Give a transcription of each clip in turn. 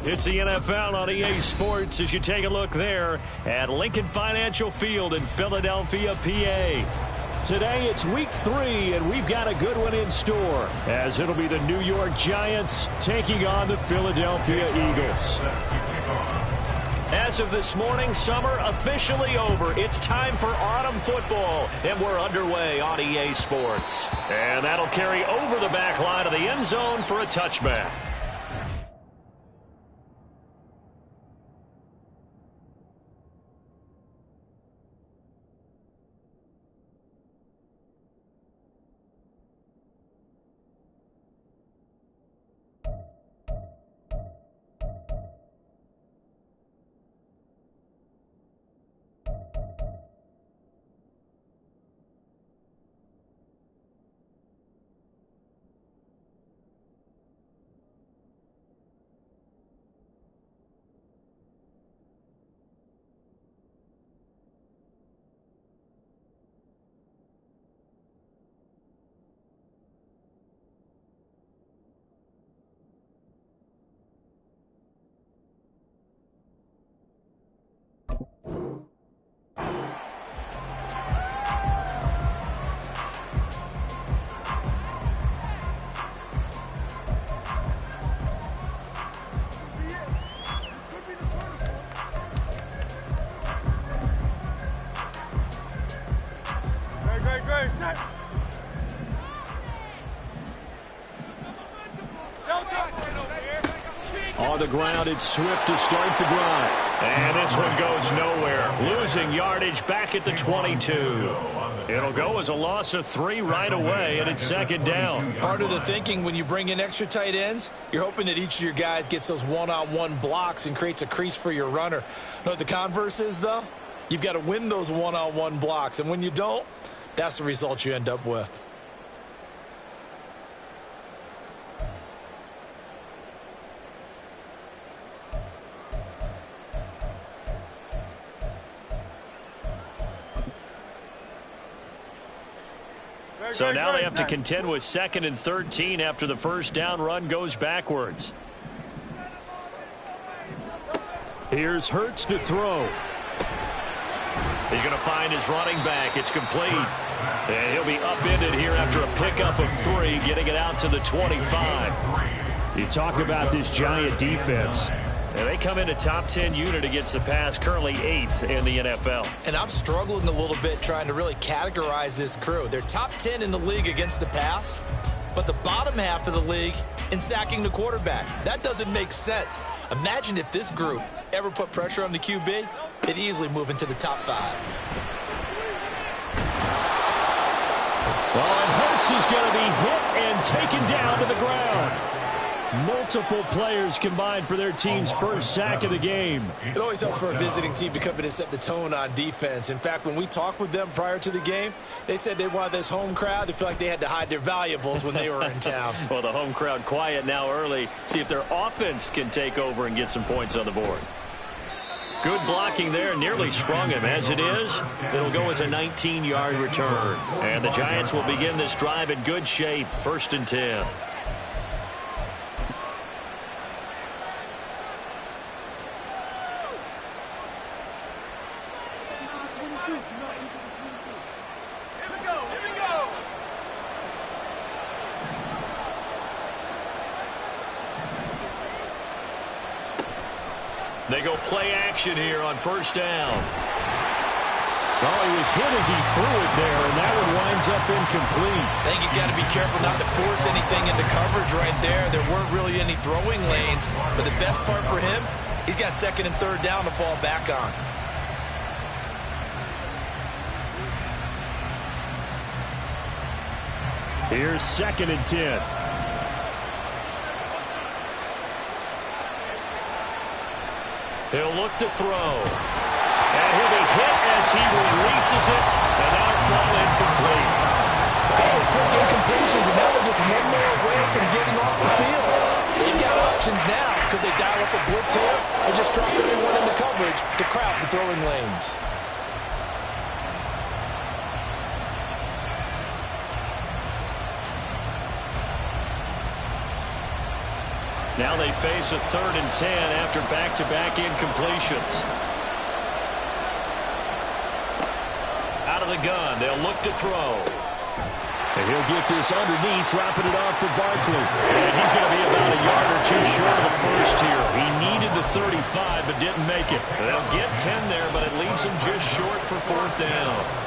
It's the NFL on EA Sports as you take a look there at Lincoln Financial Field in Philadelphia, PA. Today it's week 3, and we've got a good one in store, as it'll be the New York Giants taking on the Philadelphia Eagles. As of this morning, summer officially over. It's time for autumn football, and we're underway on EA Sports. And that'll carry over the back line of the end zone for a touchback. On the ground, it's Swift to start the drive. And this one goes nowhere. Losing yardage back at the 22. It'll go as a loss of 3 right away, and it's second down. Part of the thinking when you bring in extra tight ends, you're hoping that each of your guys gets those one-on-one blocks and creates a crease for your runner. You know what the converse is, though? You've got to win those one-on-one blocks, and when you don't, that's the result you end up with. So now they have to contend with 2nd and 13 after the first down run goes backwards. Here's Hurts to throw. He's going to find his running back. It's complete. And he'll be upended here after a pickup of 3, getting it out to the 25. You talk about this Giant defense. And they come in a top 10 unit against the pass, currently 8th in the NFL. And I'm struggling a little bit trying to really categorize this crew. They're top 10 in the league against the pass, but the bottom half of the league in sacking the quarterback. That doesn't make sense. Imagine if this group ever put pressure on the QB, they'd easily move into the top 5. Well, and Hurts is going to be hit and taken down to the ground. Multiple players combined for their team's first sack of the game. It always helps for a visiting team to come in and set the tone on defense. In fact, when we talked with them prior to the game, they said they wanted this home crowd to feel like they had to hide their valuables when they were in town. Well, the home crowd quiet now early. See if their offense can take over and get some points on the board. Good blocking there, nearly sprung him. As it is, it'll go as a 19-yard return. And the Giants will begin this drive in good shape, 1st and 10. They go play action here on 1st down. Well, he was hit as he threw it there, and that one winds up incomplete. I think he's got to be careful not to force anything into coverage right there. There weren't really any throwing lanes, but the best part for him, he's got 2nd and 3rd down to fall back on. Here's 2nd and 10. He'll look to throw. And he'll be hit as he releases it, and that'll fall incomplete. Couple quick incompletions, and now they're just one more away from getting off the field. They've got options now. Could they dial up a blitz here or just drop everyone into coverage to crowd the throwing lanes? Now they face a 3rd and 10 after back-to-back incompletions. Out of the gun, they'll look to throw. And he'll get this underneath, dropping it off for Barkley. And he's going to be about a yard or two short of the first here. He needed the 35, but didn't make it. They'll get 10 there, but it leaves him just short for 4th down.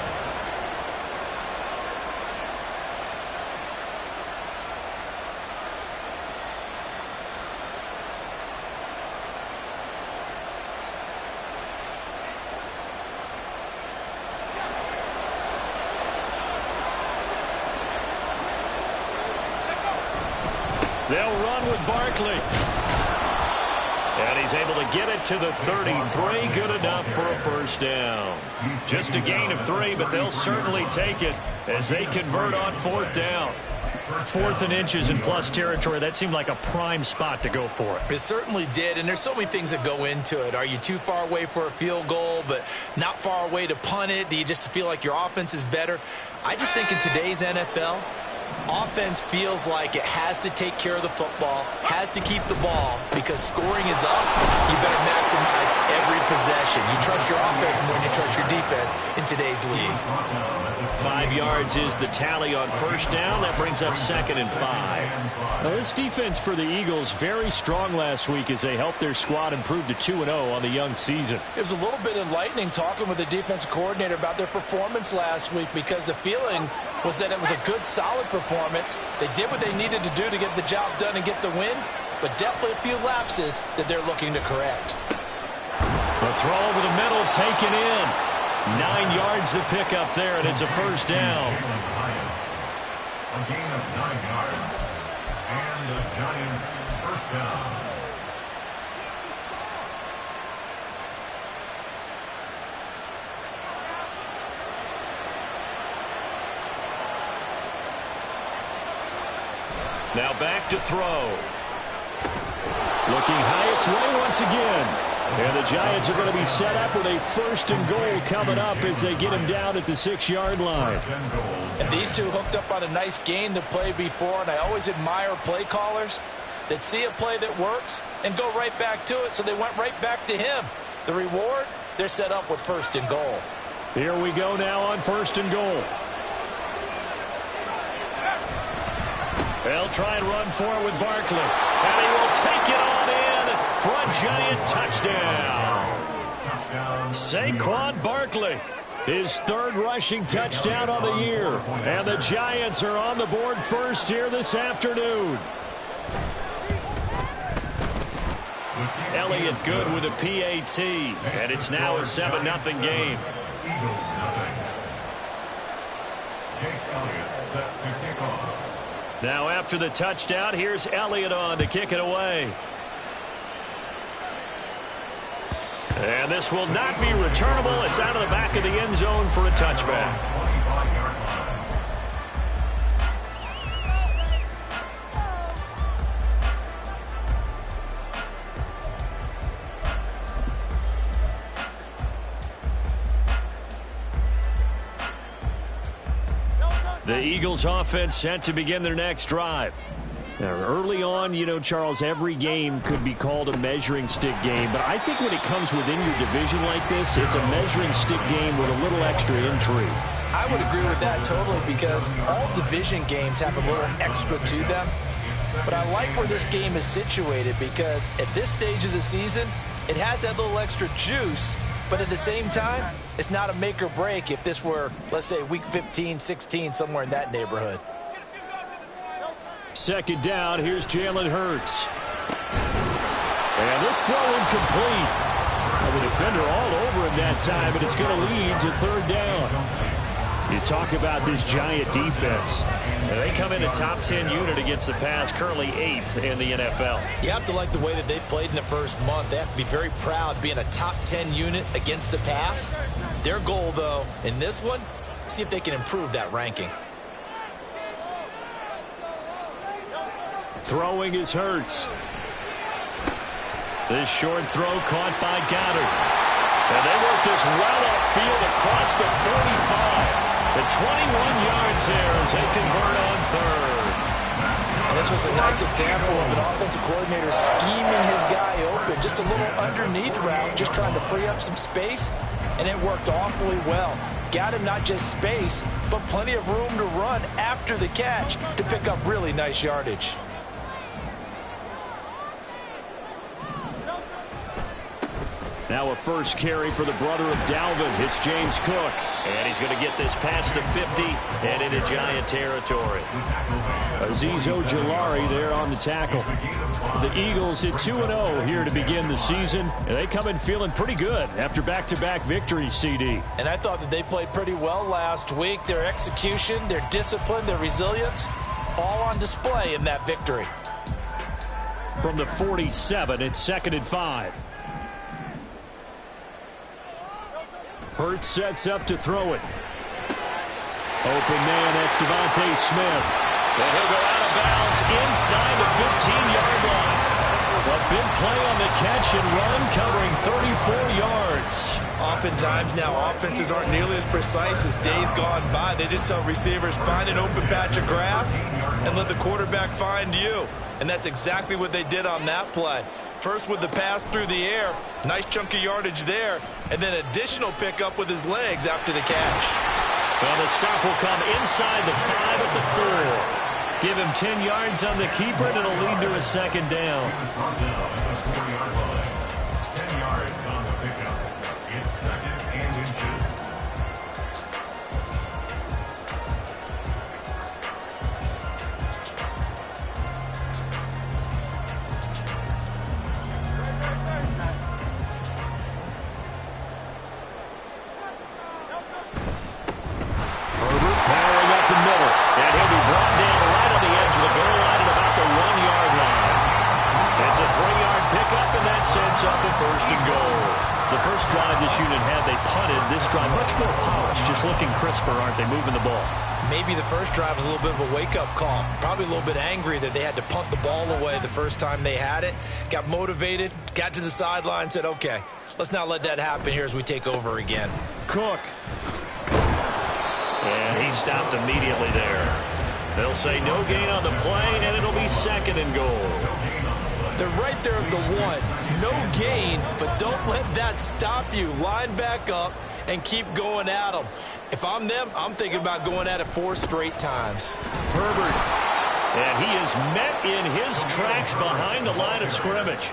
They'll run with Barkley. And he's able to get it to the 33. Good enough for a 1st down. Just a gain of 3, but they'll certainly take it as they convert on 4th down. 4th and inches in plus territory. That seemed like a prime spot to go for it. It certainly did, and there's so many things that go into it. Are you too far away for a field goal, but not far away to punt it? Do you just feel like your offense is better? I just think in today's NFL, offense feels like it has to take care of the football, has to keep the ball, because scoring is up. You better maximize every possession. You trust your offense more than you trust your defense in today's league. 5 yards is the tally on 1st down. That brings up 2nd and 5. Now, this defense for the Eagles very strong last week as they helped their squad improve to 2-0 on the young season. It was a little bit enlightening talking with the defensive coordinator about their performance last week, because the feeling was that it was a good, solid performance. They did what they needed to do to get the job done and get the win, but definitely a few lapses that they're looking to correct. The throw over the middle, taken in. 9 yards to pick up there, and it's a 1st down. A gain of 9 yards, and the Giants' 1st down. Now back to throw. Looking high its way once again. And the Giants are going to be set up with a 1st and goal coming up as they get him down at the 6-yard line. And these two hooked up on a nice gain to play before, and I always admire play callers that see a play that works and go right back to it, so they went right back to him. The reward, they're set up with 1st and goal. Here we go now on 1st and goal. They'll try and run forward with Barkley. And he will take it on in for a Giant touchdown. Saquon Barkley, his 3rd rushing touchdown on the year. And the Giants are on the board first here this afternoon. Elliott good with a PAT. And it's now a 7-0 game. Eagles nothing. Jake Elliott set to kick off. Now after the touchdown, here's Elliott on to kick it away. And this will not be returnable. It's out of the back of the end zone for a touchback. The Eagles offense set to begin their next drive. Now, early on, you know, Charles, every game could be called a measuring stick game. But I think when it comes within your division like this, it's a measuring stick game with a little extra intrigue. I would agree with that totally, because all division games have a little extra to them. But I like where this game is situated, because at this stage of the season, it has that little extra juice. But at the same time, it's not a make or break if this were, let's say, week 15, 16, somewhere in that neighborhood. 2nd down, here's Jalen Hurts. And this throw incomplete. The defender all over him that time, but it's going to lead to 3rd down. You talk about this Giant defense. They come in a top 10 unit against the pass, currently 8th in the NFL. You have to like the way that they've played in the first month. They have to be very proud being a top 10 unit against the pass. Their goal, though, in this one, see if they can improve that ranking. Throwing is Hurts. This short throw caught by Goddard. And they work this well upfield across the 45. The 21 yards there as they convert on 3rd. This was a nice example of an offensive coordinator scheming his guy open. Just a little underneath route, just trying to free up some space, and it worked awfully well. Got him not just space, but plenty of room to run after the catch to pick up really nice yardage. Now a first carry for the brother of Dalvin. It's James Cook. And he's going to get this past the 50 and into Giant territory. Azeez Ojulari there on the tackle. The Eagles at 2-0 here to begin the season. And they come in feeling pretty good after back-to-back victories, CD. And I thought that they played pretty well last week. Their execution, their discipline, their resilience, all on display in that victory. From the 47, it's 2nd and 5. Hurts sets up to throw it. Open man, that's Devontae Smith. And he'll go out of bounds inside the 15-yard line. A big play on the catch and run, covering 34 yards. Oftentimes now, offenses aren't nearly as precise as days gone by. They just tell receivers, find an open patch of grass and let the quarterback find you. And that's exactly what they did on that play. First with the pass through the air, nice chunk of yardage there, and then additional pickup with his legs after the catch. Well, the stop will come inside the 5 at the 4. Give him 10 yards on the keeper, and it'll lead to a second down. 10 yards on the pickup. It's 2nd and inches. Sets up a 1st and goal. The first drive this unit had, they punted. This drive, much more polished, just looking crisper, aren't they, moving the ball? Maybe the first drive was a little bit of a wake-up call. Probably a little bit angry that they had to punt the ball away the first time they had it. Got motivated, got to the sideline, said, okay, let's not let that happen here as we take over again. Cook. And he stopped immediately there. They'll say no gain on the play, and it'll be 2nd and goal. They're right there at the 1. No gain, but don't let that stop you. Line back up and keep going at them. If I'm them, I'm thinking about going at it 4 straight times. Herbert. And he is met in his tracks behind the line of scrimmage.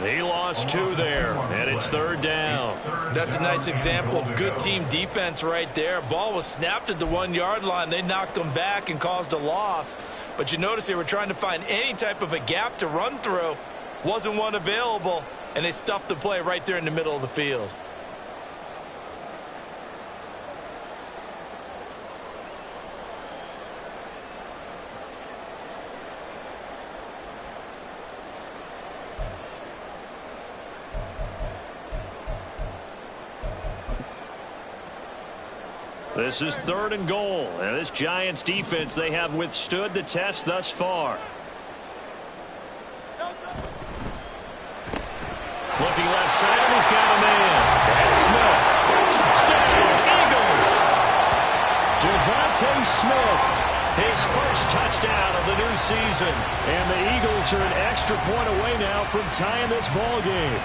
He lost 2 there, and it's 3rd down. That's a nice example of good team defense right there. Ball was snapped at the 1-yard line. They knocked them back and caused a loss. But you notice they were trying to find any type of a gap to run through. Wasn't one available, and they stuffed the play right there in the middle of the field. This is 3rd and goal. And this Giants defense, they have withstood the test thus far. Looking left side, he's got a man. That's Smith. Touchdown, Eagles. Devontae Smith, his first touchdown of the new season. And the Eagles are an extra point away now from tying this ball game.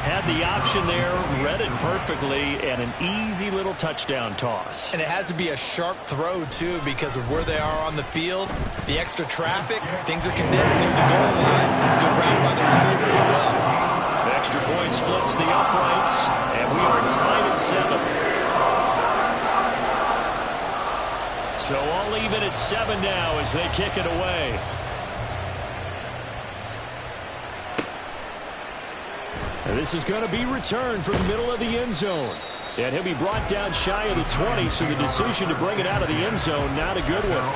Had the option there, read it perfectly, and an easy little touchdown toss. And it has to be a sharp throw, too, because of where they are on the field. The extra traffic, things are condensed near the goal line. Good route by the receiver as well. The extra point splits the uprights, and we are tied at 7. So I'll leave it at 7 now as they kick it away. And this is going to be returned from the middle of the end zone. And he'll be brought down shy of the 20, so the decision to bring it out of the end zone, not a good one.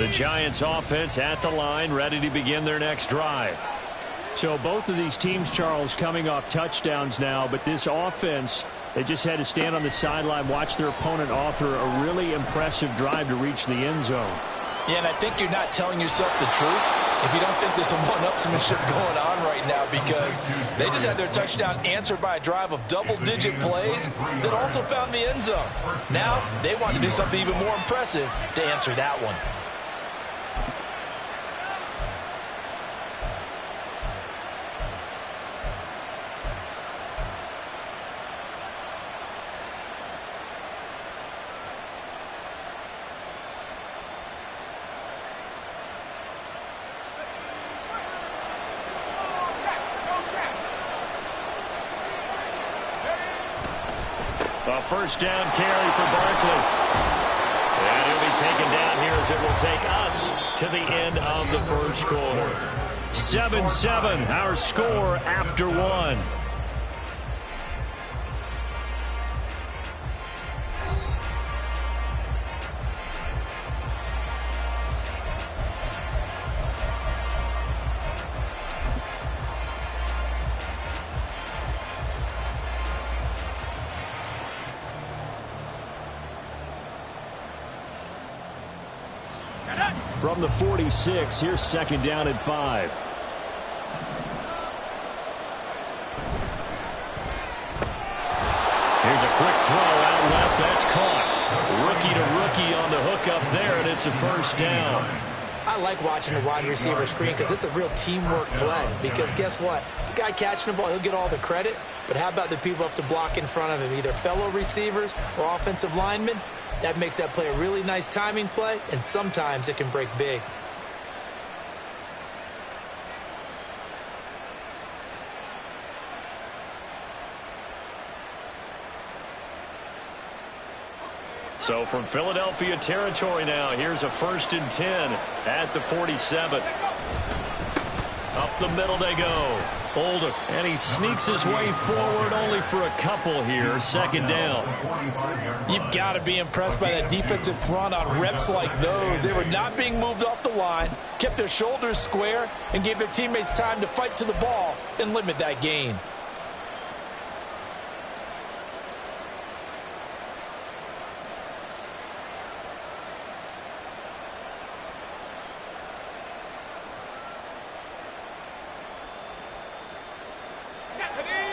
The Giants offense at the line, ready to begin their next drive. So both of these teams, Charles, coming off touchdowns now, but this offense, they just had to stand on the sideline, watch their opponent author a really impressive drive to reach the end zone. Yeah, and I think you're not telling yourself the truth if you don't think there's some one-upsmanship going on right now, because they just had their touchdown answered by a drive of double-digit plays that also found the end zone. Now they want to do something even more impressive to answer that one. A first down carry for Barkley. And he'll be taken down here as it will take us to the end of the first quarter. 7-7, our score after one. From the 46, here's second down and 5. Here's a quick throw out left. That's caught. Rookie to rookie on the hook up there, and it's a first down. I like watching the wide receiver screen because it's a real teamwork play. Because guess what? The guy catching the ball, he'll get all the credit. But how about the people up to block in front of him, either fellow receivers or offensive linemen? That makes that play a really nice timing play, and sometimes it can break big. So from Philadelphia territory now, here's a 1st and 10 at the 47. Up the middle they go. Older, and he sneaks his way forward only for a couple here. Second down. You've got to be impressed by that defensive front on reps like those. They were not being moved off the line, kept their shoulders square, and gave their teammates time to fight to the ball and limit that gain.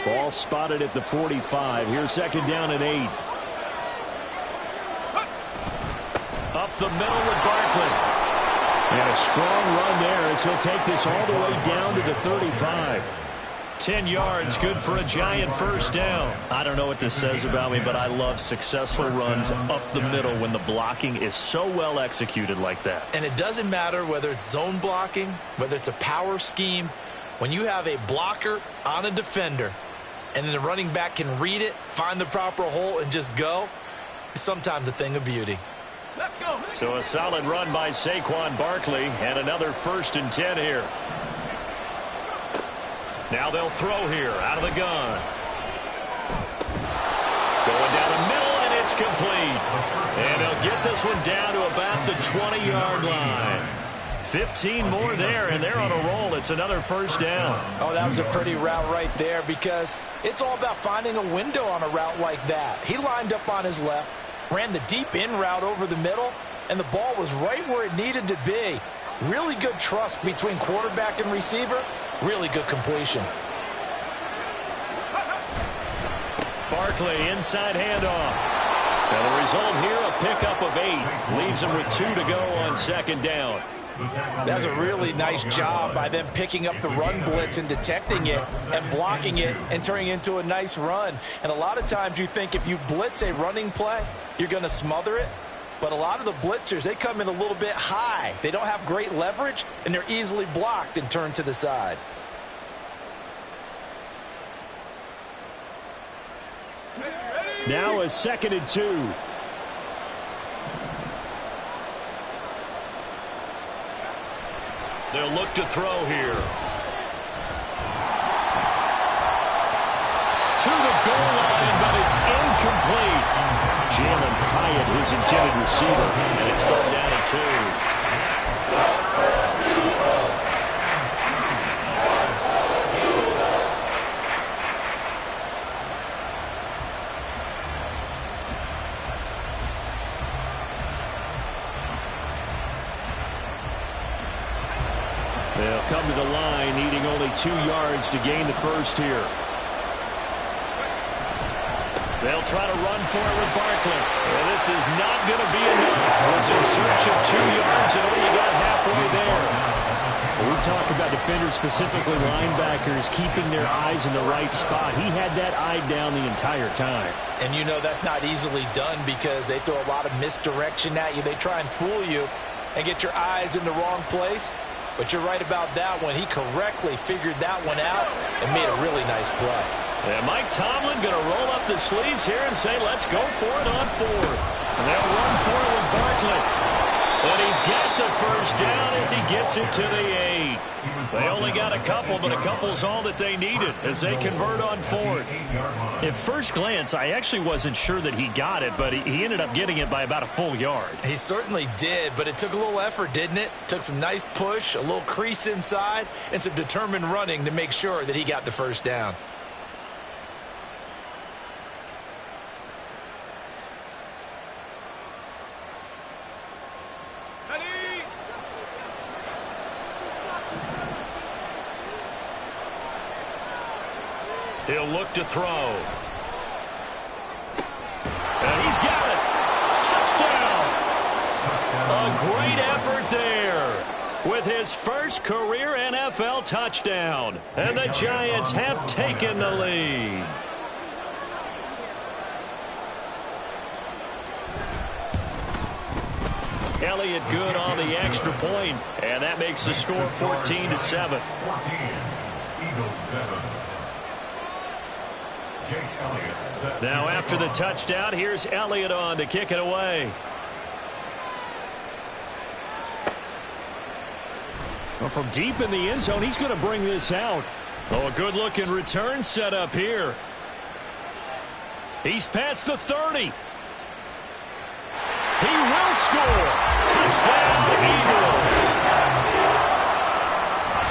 Ball spotted at the 45. Here's second down and 8. Up the middle with Barkley. And a strong run there as he'll take this all the way down to the 35. 10 yards, good for a Giant first down. I don't know what this says about me, but I love successful runs up the middle when the blocking is so well executed like that. And it doesn't matter whether it's zone blocking, whether it's a power scheme. When you have a blocker on a defender, and then the running back can read it, find the proper hole, and just go, it's sometimes a thing of beauty. Let's go. So a solid run by Saquon Barkley, and another 1st and 10 here. Now they'll throw here out of the gun. Going down the middle, and it's complete. And they'll get this one down to about the 20-yard line. 15 more there, and they're on a roll. It's another first down. Oh, that was a pretty route right there, because it's all about finding a window on a route like that. He lined up on his left, ran the deep in route over the middle, and the ball was right where it needed to be. Really good trust between quarterback and receiver. Really good completion. Barkley, inside handoff. And the result here, a pickup of 8. Leaves him with 2 to go on second down. That's a really nice job by them picking up the run blitz and detecting it and blocking it and turning it into a nice run. And a lot of times you think if you blitz a running play, you're going to smother it. But a lot of the blitzers, they come in a little bit high. They don't have great leverage, and they're easily blocked and turned to the side. Now a 2nd and 2. They'll look to throw here. To the goal line, but it's incomplete. Jalen Hyatt, his intended receiver, and it's thrown down at 2. They'll come to the line, needing only 2 yards to gain the first here. They'll try to run for it with Barkley. Well, this is not going to be enough. Was in search of 2 yards and only got halfway there. When we talk about defenders, specifically linebackers, keeping their eyes in the right spot. He had that eye down the entire time. And you know that's not easily done because they throw a lot of misdirection at you. They try and fool you and get your eyes in the wrong place. But you're right about that one. He correctly figured that one out and made a really nice play. And Mike Tomlin going to roll up the sleeves here and say, let's go for it on 4th. And they'll run for it with Barkley. And he's got the first down as he gets it to the 8. They only got a couple, but a couple's all that they needed as they convert on 4th. At first glance, I actually wasn't sure that he got it, but he ended up getting it by about a full yard. He certainly did, but it took a little effort, didn't it? Took some nice push, a little crease inside, and some determined running to make sure that he got the first down. He'll look to throw. And he's got it. Touchdown. A great effort there with his first career NFL touchdown. And the Giants have taken the lead. Elliott good on the extra point, and that makes the score 14-7. 14, Eagles 7. Now after the touchdown, here's Elliott on to kick it away. Well, from deep in the end zone, he's going to bring this out. Oh, a good-looking return set up here. He's past the 30. He will score. Touchdown, Eagles.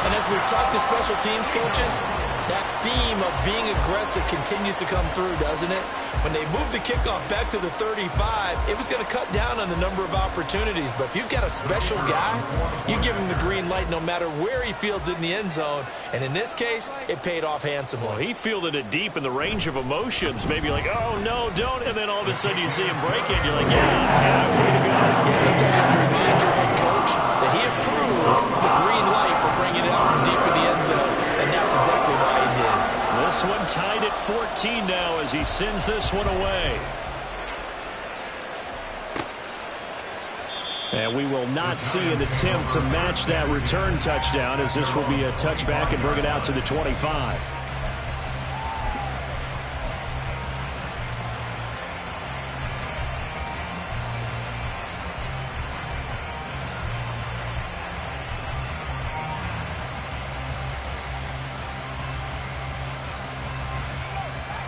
And as we've talked to special teams coaches, that theme of being aggressive continues to come through, doesn't it? When they moved the kickoff back to the 35, it was going to cut down on the number of opportunities. But if you've got a special guy, you give him the green light no matter where he fields it in the end zone. And in this case, it paid off handsomely. Well, he fielded it deep in the range of emotions. Maybe like, oh, no, don't. And then all of a sudden you see him break it. You're like, yeah, way to go. Yeah, sometimes you have to remind your head coach that he approved the green light for bringing it out from deep in the end zone. And that's exactly why he did. This one tied at 14 now as he sends this one away. And we will not see an attempt to match that return touchdown, as this will be a touchback and bring it out to the 25.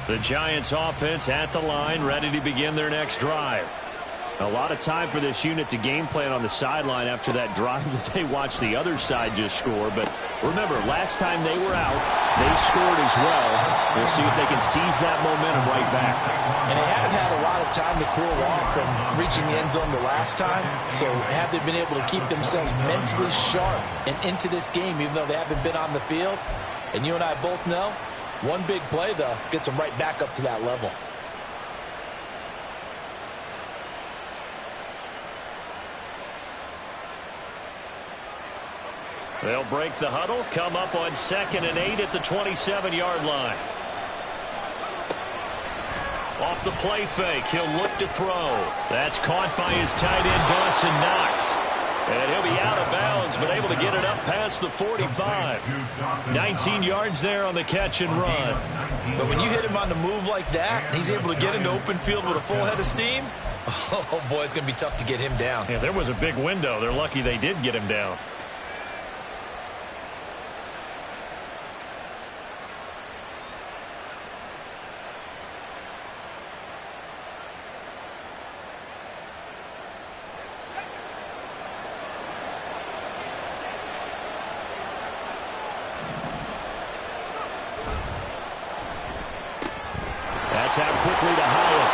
The Giants offense at the line, ready to begin their next drive. A lot of time for this unit to game plan on the sideline after that drive that they watched the other side just score. But remember, last time they were out, they scored as well. We'll see if they can seize that momentum right back. And they have had a lot of time to cool off from reaching the end zone the last time. So have they been able to keep themselves mentally sharp and into this game, even though they haven't been on the field? And you and I both know, one big play, though, gets them right back up to that level. They'll break the huddle, come up on 2nd and 8 at the 27-yard line. Off the play fake, he'll look to throw. That's caught by his tight end, Dawson Knox. And he'll be out of bounds, but able to get it up past the 45. 19 yards there on the catch and run. But when you hit him on the move like that, and he's able to get into open field with a full head of steam, oh boy, it's going to be tough to get him down. Yeah, there was a big window. They're lucky they did get him down. That's out quickly to Hyatt.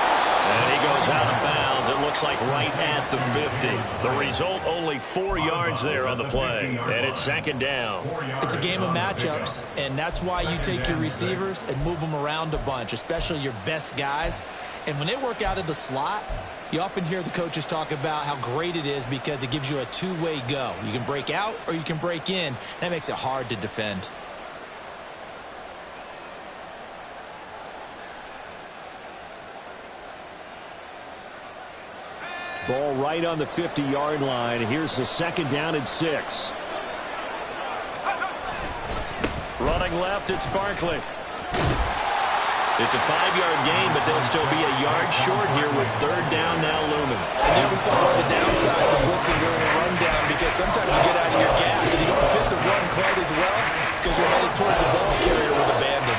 And he goes out of bounds. It looks like right at the 50. The result, only 4 yards there on the play. And it's second down. It's a game of matchups, and that's why you take your receivers and move them around a bunch, especially your best guys. And when they work out of the slot, you often hear the coaches talk about how great it is because it gives you a two-way go. You can break out or you can break in. That makes it hard to defend. Ball right on the 50-yard line. Here's the second down and 6. Running left, it's Barkley. It's a 5-yard gain, but they'll still be a yard short here with third down now looming. And there we saw one of the downsides of blitzing during a rundown because sometimes you get out of your gaps. You don't fit the run quite as well because you're headed towards the ball carrier with abandon.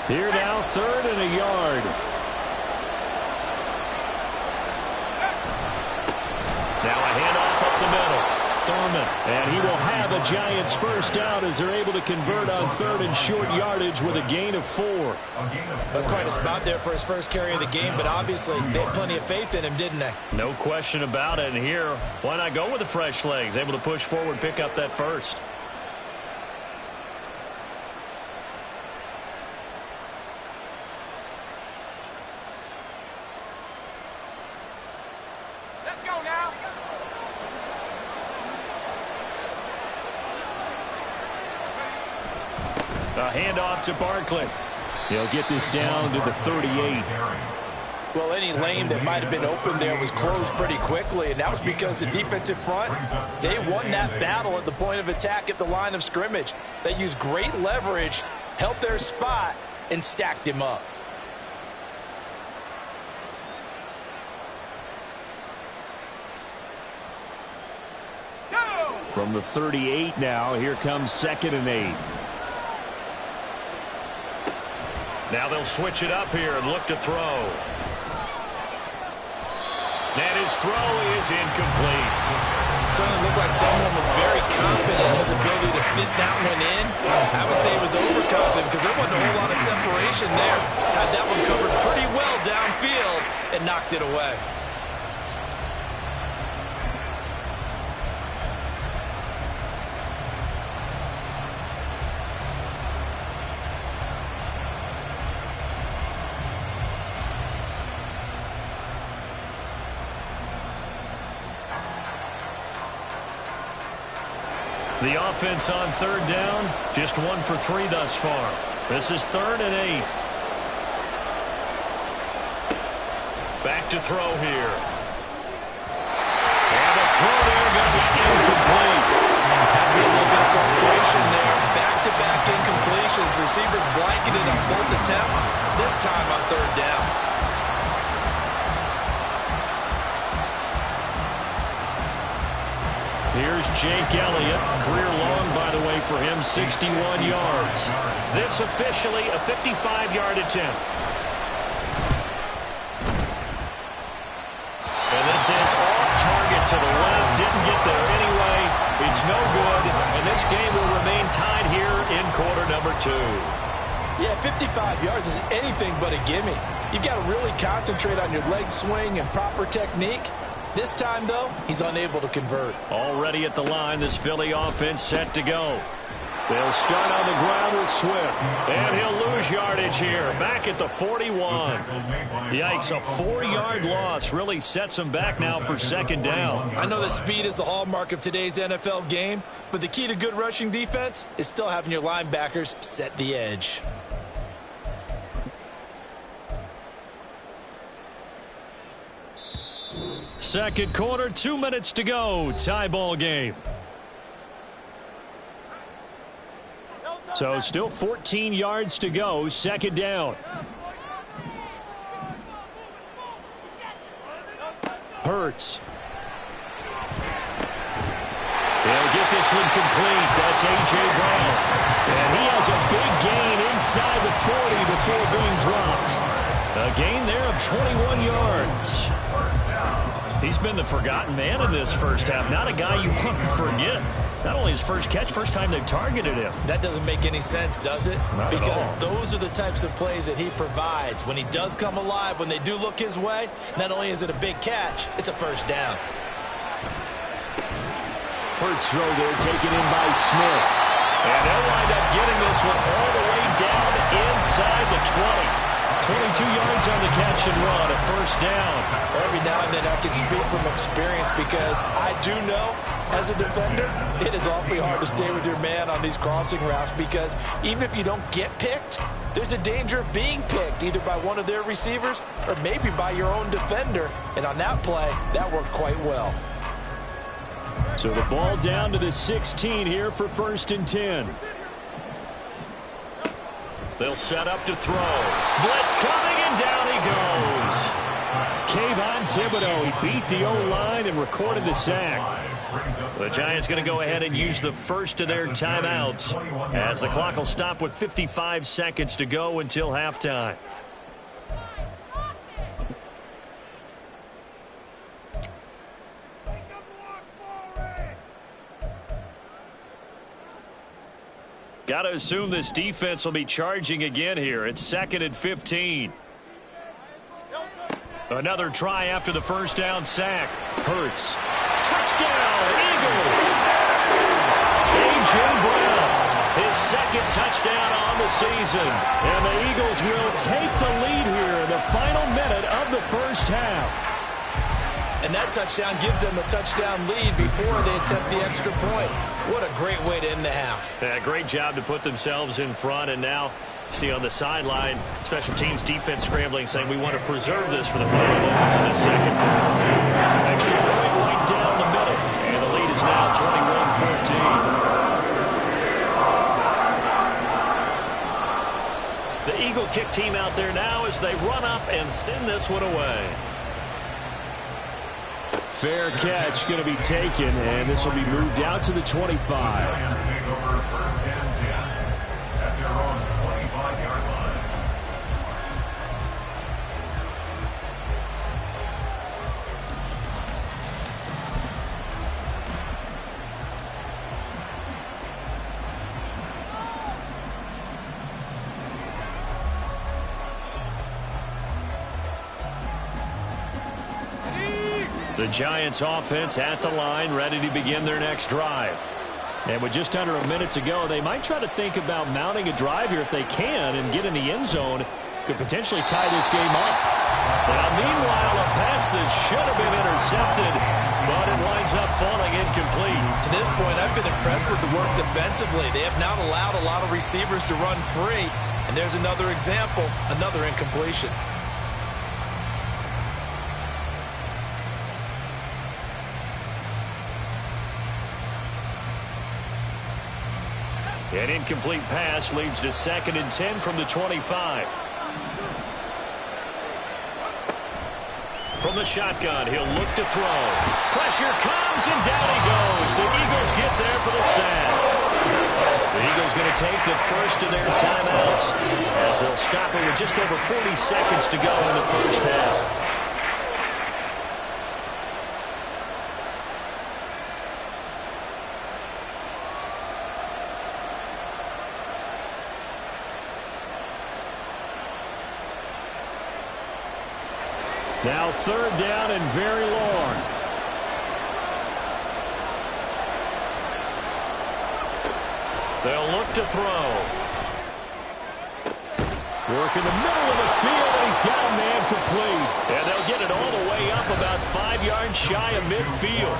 Here now, third and a yard. Now a handoff up the middle. Thurman. And he will have a Giants first down as they're able to convert on third and short yardage with a gain of 4. That's quite a spot there for his first carry of the game, but obviously they had plenty of faith in him, didn't they? No question about it. And here, why not go with the fresh legs? Able to push forward, pick up that first. A handoff to Barkley. He'll get this down to the 38. Well, any lane that might have been open there was closed pretty quickly, and that was because the defensive front, they won that battle at the point of attack at the line of scrimmage. They used great leverage, held their spot, and stacked him up. From the 38 now, here comes second and 8. Now they'll switch it up here and look to throw. And his throw is incomplete. Certainly looked like someone was very confident in his ability to fit that one in. I would say he was overconfident because there wasn't a whole lot of separation there. Had that one covered pretty well downfield and knocked it away. The offense on third down, just 1 for 3 thus far. This is third and 8. Back to throw here. And the throw there going to be incomplete. Has to be a little bit of frustration there. Back-to-back incompletions. Receivers blanketed on both attempts, this time on third down. Here's Jake Elliott. Career long, by the way, for him, 61 yards. This officially a 55-yard attempt. And this is off target to the left. Didn't get there anyway. It's no good. And this game will remain tied here in quarter number 2. Yeah, 55 yards is anything but a gimme. You've got to really concentrate on your leg swing and proper technique. This time, though, he's unable to convert. Already at the line, this Philly offense set to go. They'll start on the ground with Swift. And he'll lose yardage here. Back at the 41. Yikes, a 4-yard loss really sets him back now for second down. I know that speed is the hallmark of today's NFL game, but the key to good rushing defense is still having your linebackers set the edge. Second quarter, 2 minutes to go. Tie ball game. So still 14 yards to go. Second down. Hurts. They'll get this one complete. That's A.J. Brown. And he has a big gain inside the 40 before being A gain there of 21 yards. He's been the forgotten man in this first half. Not a guy you want to forget. Not only his first catch, first time they've targeted him. That doesn't make any sense, does it? Not because at all. those are the types of plays that he provides. When he does come alive, when they do look his way, not only is it a big catch, it's a first down. Hurts throw there, taken in by Smith. And they'll wind up getting this one all the way down inside the 20. 22 yards on the catch and run, a first down. Every now and then I can speak from experience because I do know as a defender it is awfully hard to stay with your man on these crossing routes because even if you don't get picked, there's a danger of being picked either by one of their receivers or maybe by your own defender. And on that play, that worked quite well. So the ball down to the 16 here for 1st and 10. They'll set up to throw. Blitz coming, and down he goes. Kayvon Thibodeau, he beat the O-line and recorded the sack. The Giants going to go ahead and use the first of their timeouts as the clock will stop with 55 seconds to go until halftime. Got to assume this defense will be charging again here. It's 2nd and 15. Another try after the first down sack. Hurts. Touchdown, Eagles. A.J. Brown, his 2nd touchdown on the season. And the Eagles will take the lead here in the final minute of the first half. And that touchdown gives them a touchdown lead before they attempt the extra point. What a great way to end the half. Yeah, great job to put themselves in front. And now, see on the sideline, special teams defense scrambling, saying we want to preserve this for the final moments of the second. Extra point right down the middle. And the lead is now 21-14. The Eagle kick team out there now as they run up and send this one away. Fair catch going to be taken, and this will be moved out to the 25. Giants take over 1st and 10 at their own 25-yard line. The Giants offense at the line, ready to begin their next drive. And with just under a minute to go, they might try to think about mounting a drive here if they can and get in the end zone. Could potentially tie this game up. Now, meanwhile, a pass that should have been intercepted, but it winds up falling incomplete. To this point, I've been impressed with the work defensively. They have not allowed a lot of receivers to run free. And there's another example, another incompletion. An incomplete pass leads to 2nd and 10 from the 25. From the shotgun, he'll look to throw. Pressure comes, and down he goes. The Eagles get there for the sack. The Eagles going to take the first of their timeouts as they'll stop it with just over 40 seconds to go in the first half. Now 3rd down and very long. They'll look to throw. Work in the middle of the field, and he's got a man complete. And they'll get it all the way up about 5 yards shy of midfield.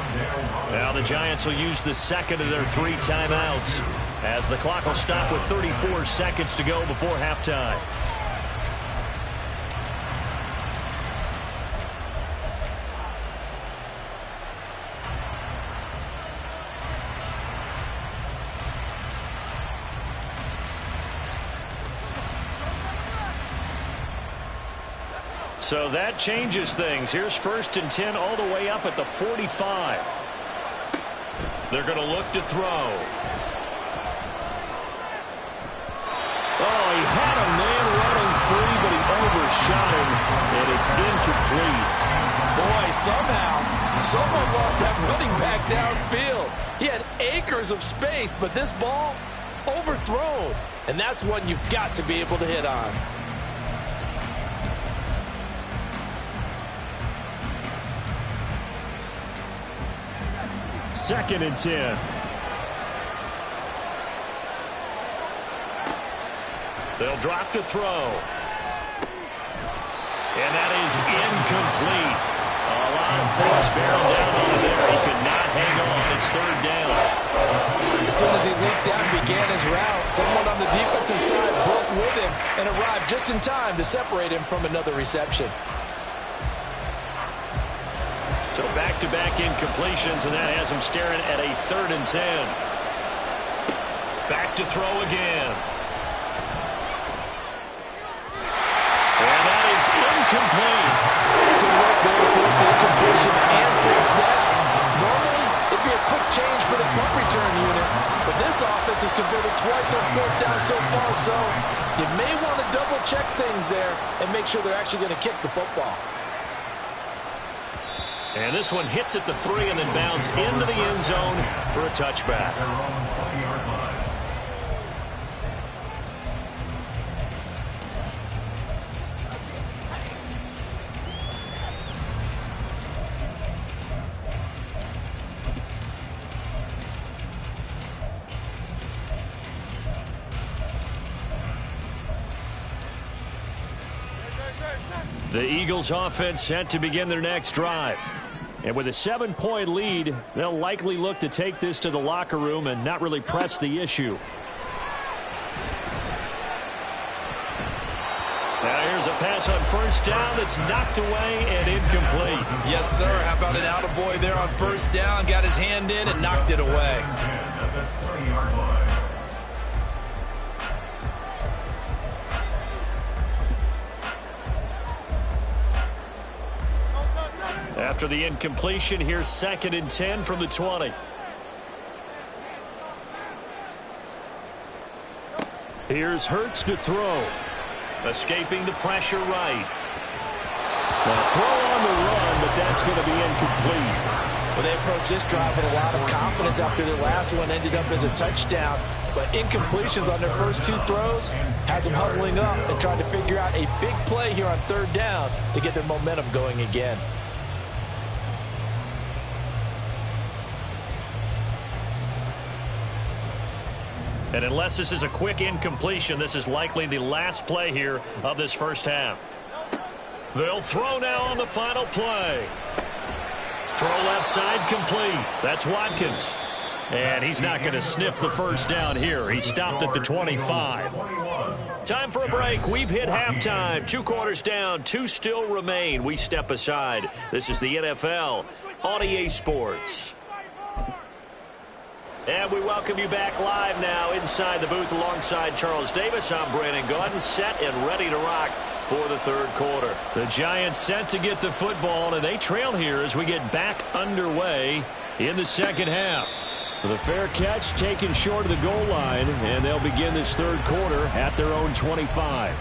Now the Giants will use the 2nd of their 3 timeouts as the clock will stop with 34 seconds to go before halftime. So that changes things. Here's 1st and 10 all the way up at the 45. They're going to look to throw. Oh, he had a man running free, but he overshot him. and it's incomplete. Boy, somehow, someone lost that running back downfield. He had acres of space, but this ball overthrown. And that's one you've got to be able to hit on. Second and 10. They'll drop to throw. And that is incomplete. A lot of force barreled down on him there. He could not hang on. It's third down. As soon as he leaped down and began his route, someone on the defensive side broke with him and arrived just in time to separate him from another reception. So back-to-back incompletions, and that has him staring at a third and 10. Back to throw again. And that is incomplete. Good work there to force the incompletion and fourth down. Normally, it'd be a quick change for the punt return unit, but this offense has converted twice on fourth down so far, so you may want to double-check things there and make sure they're actually going to kick the football. And this one hits at the 3 and then bounds into the end zone for a touchback. Their own 20-yard line. The Eagles offense set to begin their next drive. And with a 7-point lead, they'll likely look to take this to the locker room and not really press the issue. Now here's a pass on first down that's knocked away and incomplete. Yes, sir. How about an attaboy there on first down? Got his hand in and knocked it away. At the 30-yard line. After the incompletion, here's second and 10 from the 20. Here's Hurts to throw. Escaping the pressure right. Now throw on the run, but that's going to be incomplete. Well, they approached this drive with a lot of confidence after their last one ended up as a touchdown. But incompletions on their first two throws has them huddling up and trying to figure out a big play here on third down to get their momentum going again. And unless this is a quick incompletion, this is likely the last play here of this first half. They'll throw now on the final play. Throw left side complete. That's Watkins. And he's not going to sniff the first down here. He stopped at the 25. Time for a break. We've hit halftime. 2 quarters down. 2 still remain. We step aside. This is the NFL on EA Sports. And we welcome you back live now inside the booth alongside Charles Davis. I'm Brandon Gaudin, set and ready to rock for the third quarter. The Giants set to get the football, and they trail here as we get back underway in the second half. The fair catch taken short of the goal line, and they'll begin this third quarter at their own 25.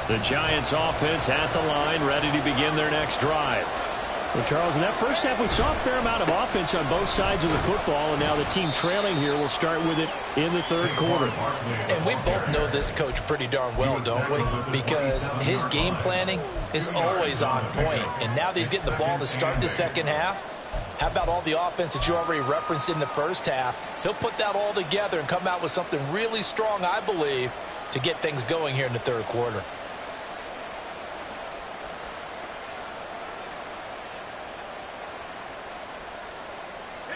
The Giants offense at the line, ready to begin their next drive. Well, Charles, in that first half, we saw a fair amount of offense on both sides of the football, and now the team trailing here will start with it in the third quarter. And we both know this coach pretty darn well, don't we? Because his game planning is always on point. And now that he's getting the ball to start the second half, how about all the offense that you already referenced in the first half? He'll put that all together and come out with something really strong, I believe, to get things going here in the third quarter.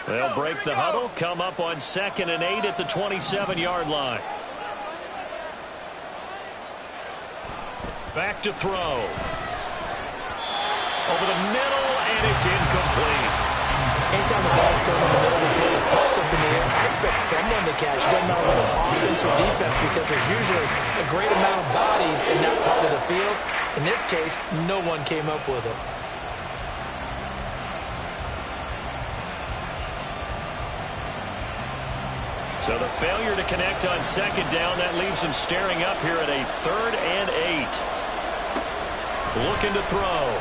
They'll break the huddle, come up on 2nd and 8 at the 27-yard line. Back to throw. Over the middle, and it's incomplete. Anytime the ball's thrown in the middle of the field is popped up in the air, I expect someone to catch. Doesn't for defense because there's usually a great amount of bodies in that part of the field. In this case, no one came up with it. So the failure to connect on second down, that leaves him staring up here at a 3rd and 8. Looking to throw.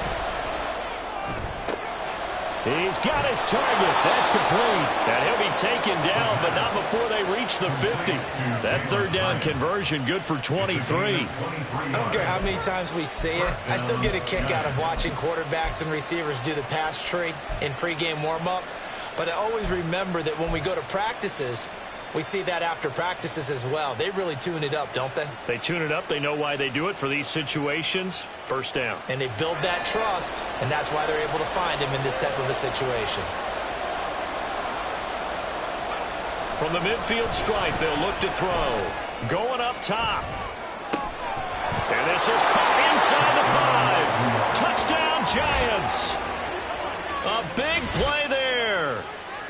He's got his target. That's complete. And he'll be taken down, but not before they reach the 50. That 3rd down conversion good for 23. I don't care how many times we see it. I still get a kick out of watching quarterbacks and receivers do the pass tree in pregame warm-up. But I always remember that when we go to practices, we see that after practices as well. They really tune it up, don't they? They tune it up. They know why they do it for these situations. 1st down. And they build that trust, and that's why they're able to find him in this type of a situation. From the midfield stripe, they'll look to throw. Going up top. And this is caught inside the 5. Touchdown, Giants. A big play there.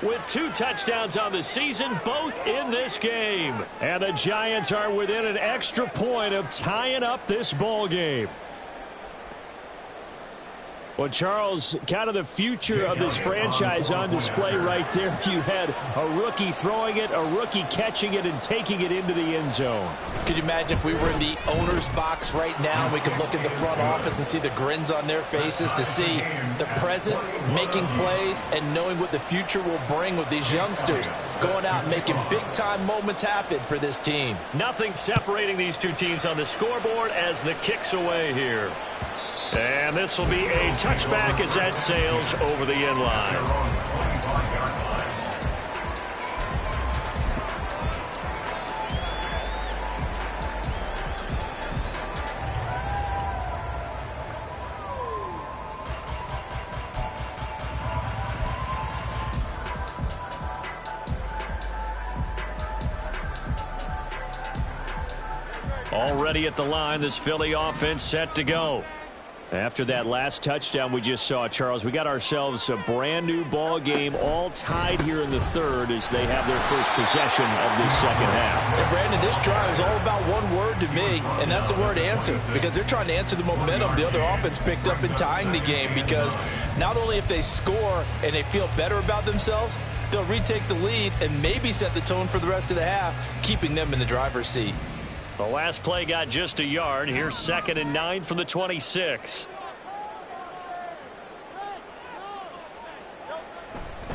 With 2 touchdowns on the season, both in this game. And the Giants are within an extra point of tying up this ball game. Well, Charles, kind of the future of this franchise on display right there. You had a rookie throwing it, a rookie catching it, and taking it into the end zone. Could you imagine if we were in the owner's box right now and we could look at the front office and see the grins on their faces, to see the present making plays and knowing what the future will bring with these youngsters going out and making big-time moments happen for this team. Nothing separating these two teams on the scoreboard as the kick's away here. And this will be a touchback as that sails over the end line. Already at the line, this Philly offense set to go. After that last touchdown we just saw, Charles, we got ourselves a brand new ball game, all tied here in the 3rd as they have their first possession of this second half. And Brandon, this drive is all about one word to me, and that's the word answer, because they're trying to answer the momentum the other offense picked up in tying the game, because not only if they score and they feel better about themselves, they'll retake the lead and maybe set the tone for the rest of the half, keeping them in the driver's seat. The last play got just a yard. Here's 2nd and 9 from the 26.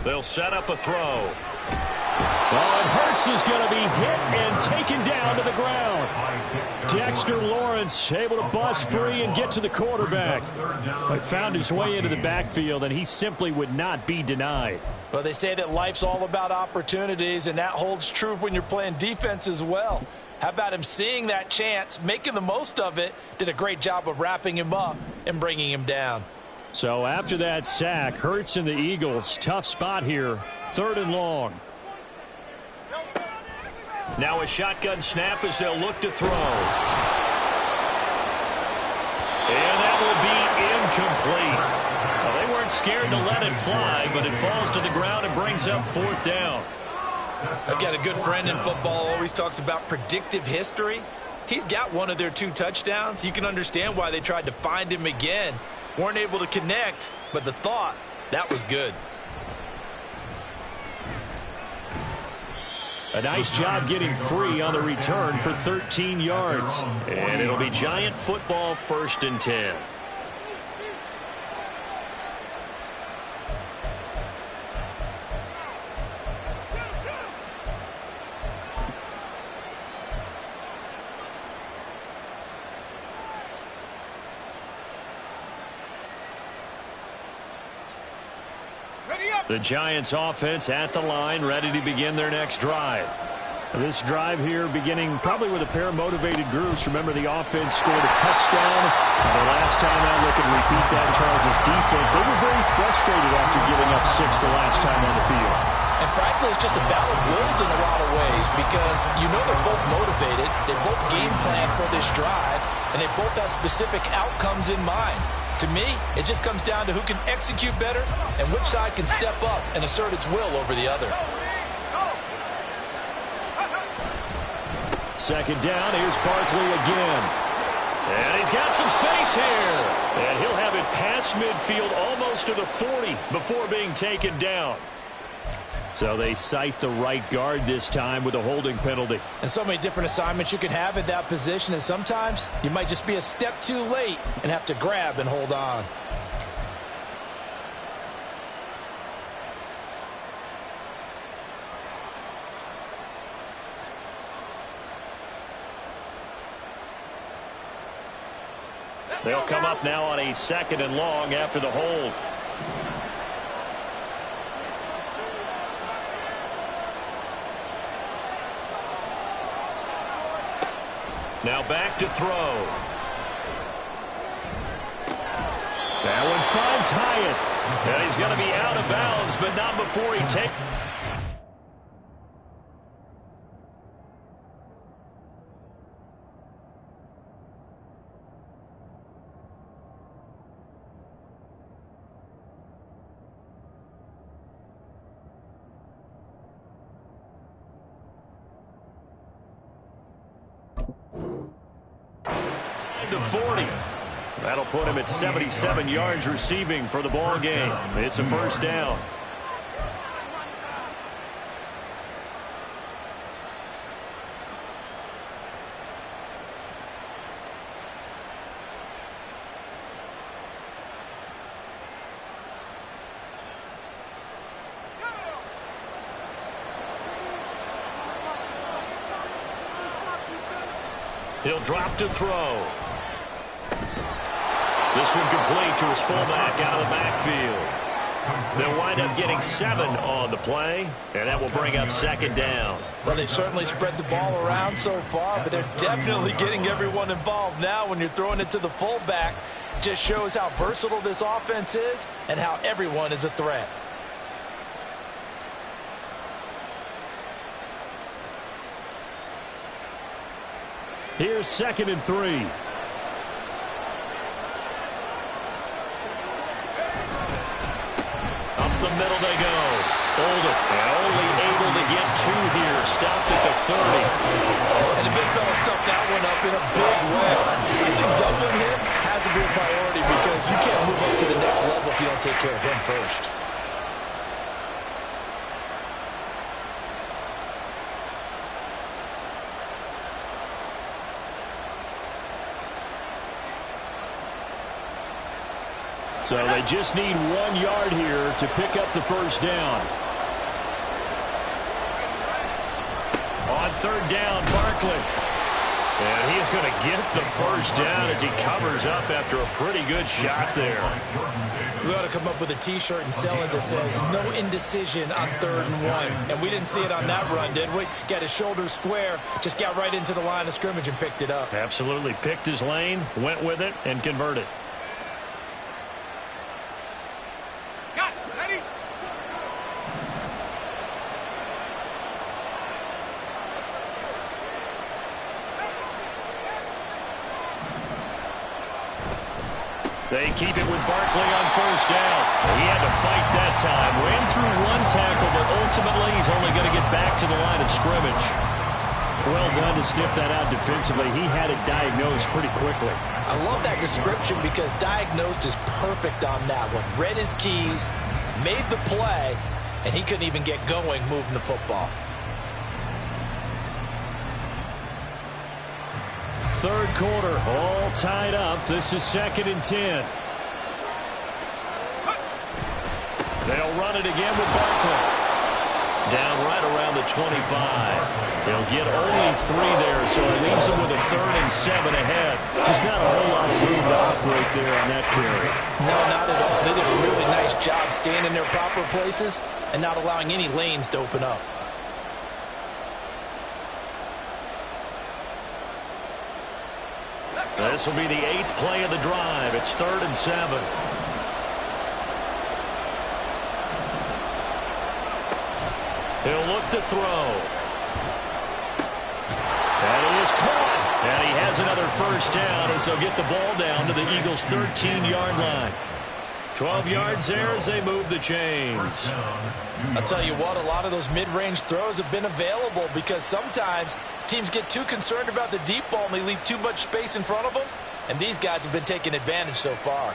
They'll set up a throw. Oh, and Hurts is going to be hit and taken down to the ground. Dexter Lawrence able to bust free and get to the quarterback. He found his way into the backfield, and he simply would not be denied. Well, they say that life's all about opportunities, and that holds true when you're playing defense as well. How about him seeing that chance, making the most of it, did a great job of wrapping him up and bringing him down. So after that sack, Hurts and the Eagles, tough spot here, 3rd and long. Now a shotgun snap as they'll look to throw. And that will be incomplete. Well, they weren't scared to let it fly, but it falls to the ground and brings up 4th down. I've got a good friend in football, always talks about predictive history. He's got one of their 2 touchdowns. You can understand why they tried to find him again. Weren't able to connect, but the thought, that was good. A nice job getting free on the return for 13 yards. And it'll be Giant football, 1st and 10. The Giants offense at the line, ready to begin their next drive. This drive here beginning probably with a pair of motivated groups. Remember, the offense scored a touchdown. The last time I look and repeat that, Charles' defense, they were very frustrated after giving up 6 the last time on the field. And frankly, it's just a battle of wills in a lot of ways, because you know they're both motivated, they both game plan for this drive, and they both have specific outcomes in mind. To me, it just comes down to who can execute better and which side can step up and assert its will over the other. Second down, here's Barkley again. And he's got some space here. And he'll have it past midfield almost to the 40 before being taken down. So they cite the right guard this time with a holding penalty. And so many different assignments you can have at that position, and sometimes you might just be a step too late and have to grab and hold on. They'll come up now on a 2nd and long after the hold. Now back to throw. That one finds Hyatt. And he's going to be out of bounds, but not before he takes. The 40. That'll put him at 77 yards receiving for the ball game. It's a first down. He'll drop to throw. This one complete to his fullback out of the backfield. They'll wind up getting 7 on the play, and that will bring up 2nd down. Well, they certainly spread the ball around so far, but they're definitely getting everyone involved now when you're throwing it to the fullback. Just shows how versatile this offense is and how everyone is a threat. Here's 2nd and 3. Up the middle they go. Oldham only able to get 2 here. Stopped at the 30. And the big fella stuffed that one up in a big way. I think doubling him has to be a priority because you can't move up to the next level if you don't take care of him first. So they just need 1 yard here to pick up the first down. On 3rd down, Barkley. And he's going to get the first down as he covers up after a pretty good shot there. We ought to come up with a T-shirt and sell it that says, no indecision on 3rd and 1. And we didn't see it on that run, did we? Got his shoulders square, just got right into the line of scrimmage and picked it up. Absolutely. Picked his lane, went with it, and converted. They keep it with Barkley on 1st down. He had to fight that time. Ran through 1 tackle, but ultimately he's only going to get back to the line of scrimmage. Well done to sniff that out defensively. He had it diagnosed pretty quickly. I love that description because diagnosed is perfect on that one. Read his keys, made the play, and he couldn't even get going moving the football. 3rd quarter, all tied up. This is 2nd and 10. They'll run it again with Barkley. Down right around the 25. They'll get only 3 there, so it leaves them with a 3rd and 7 ahead. Just not a whole lot of room to operate there on that carry. No, not at all. They did a really nice job staying in their proper places and not allowing any lanes to open up. This will be the 8th play of the drive. It's 3rd and 7. He'll look to throw. And he is caught. And he has another first down as they'll get the ball down to the Eagles' 13-yard line. 12 yards there as they move the chains. I'll tell you what, a lot of those mid-range throws have been available because sometimes teams get too concerned about the deep ball and they leave too much space in front of them, and these guys have been taking advantage so far.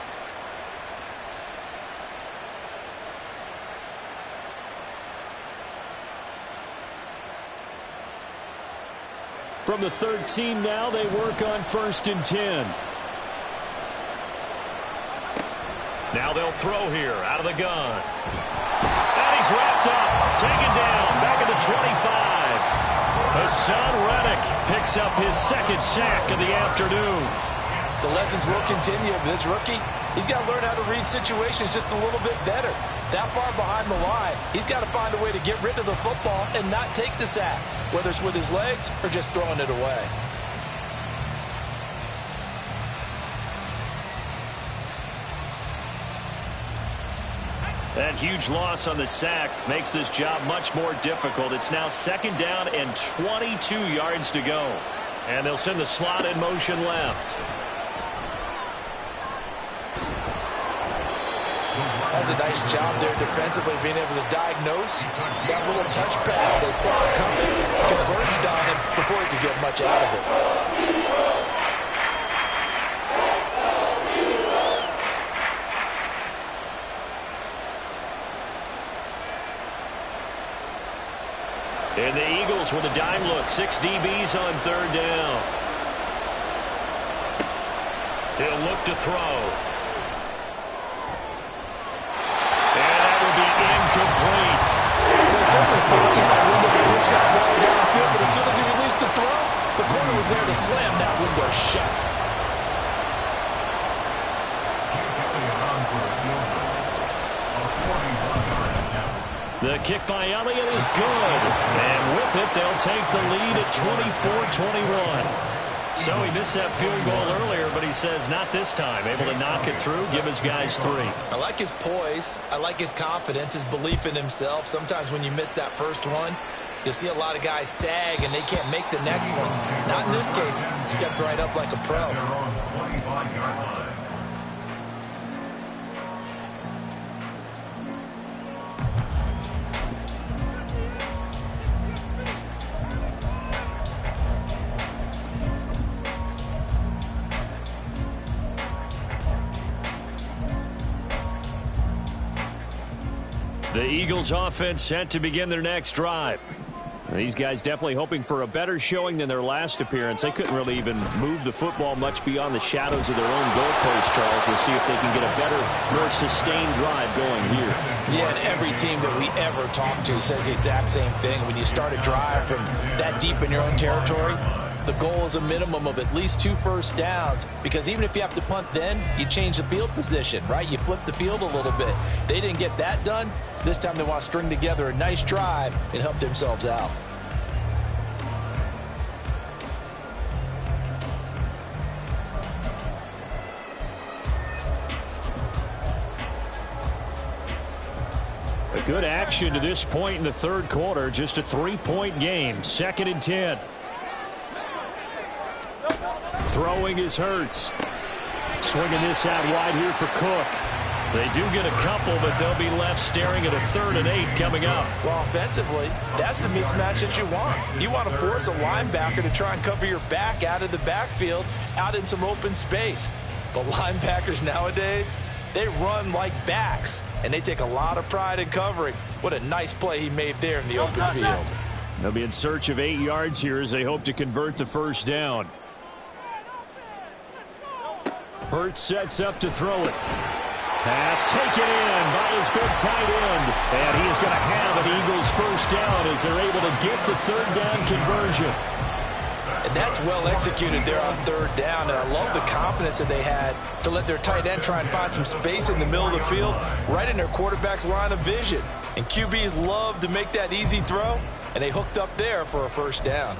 From the 13 now, they work on 1st and 10. Now they'll throw here out of the gun. And he's wrapped up, taken down, back at the 25. Hassan Reddick picks up his 2nd sack of the afternoon. The lessons will continue. This rookie, he's got to learn how to read situations just a little bit better. That far behind the line, he's got to find a way to get rid of the football and not take the sack, whether it's with his legs or just throwing it away. That huge loss on the sack makes this job much more difficult. It's now 2nd down and 22 yards to go. And they'll send the slot in motion left. Does a nice job there defensively, being able to diagnose that little touch pass. They saw it coming, converged on him before he could get much out of it. And the Eagles with a dime look. 6 DBs on 3rd down. He'll look to throw. And that will be incomplete. Well, certainly thought he had room to push that ball downfield, but as soon as he released the throw, the corner was there to slam that window shut. The kick by Elliott is good. And with it, they'll take the lead at 24-21. So he missed that field goal earlier, but he says not this time. Able to knock it through, give his guys 3. I like his poise. I like his confidence, his belief in himself. Sometimes when you miss that first one, you'll see a lot of guys sag and they can't make the next one. Not in this case. Stepped right up like a pro. The Eagles offense set to begin their next drive. These guys definitely hoping for a better showing than their last appearance. They couldn't really even move the football much beyond the shadows of their own goalpost, Charles. We'll see if they can get a better, more sustained drive going here. Yeah, and every team that we ever talk to says the exact same thing. When you start a drive from that deep in your own territory, the goal is a minimum of at least 2 first downs, because even if you have to punt then, you change the field position, right? You flip the field a little bit. They didn't get that done. This time they want to string together a nice drive and help themselves out. A good action to this point in the 3rd quarter. Just a 3-point game. 2nd and 10. Throwing is Hurts. Swinging this out wide here for Cook. They do get a couple, but they'll be left staring at a 3rd and 8 coming up. Well, offensively, that's the mismatch that you want. You want to force a linebacker to try and cover your back out of the backfield, out in some open space. But linebackers nowadays, they run like backs, and they take a lot of pride in covering. What a nice play he made there in the open field. They'll be in search of 8 yards here as they hope to convert the 1st down. Hurts sets up to throw it. Pass taken in by his big tight end. And he is going to have an Eagles 1st down as they're able to get the 3rd down conversion. And that's well executed there on 3rd down. And I love the confidence that they had to let their tight end try and find some space in the middle of the field, right in their quarterback's line of vision. And QBs love to make that easy throw, and they hooked up there for a 1st down.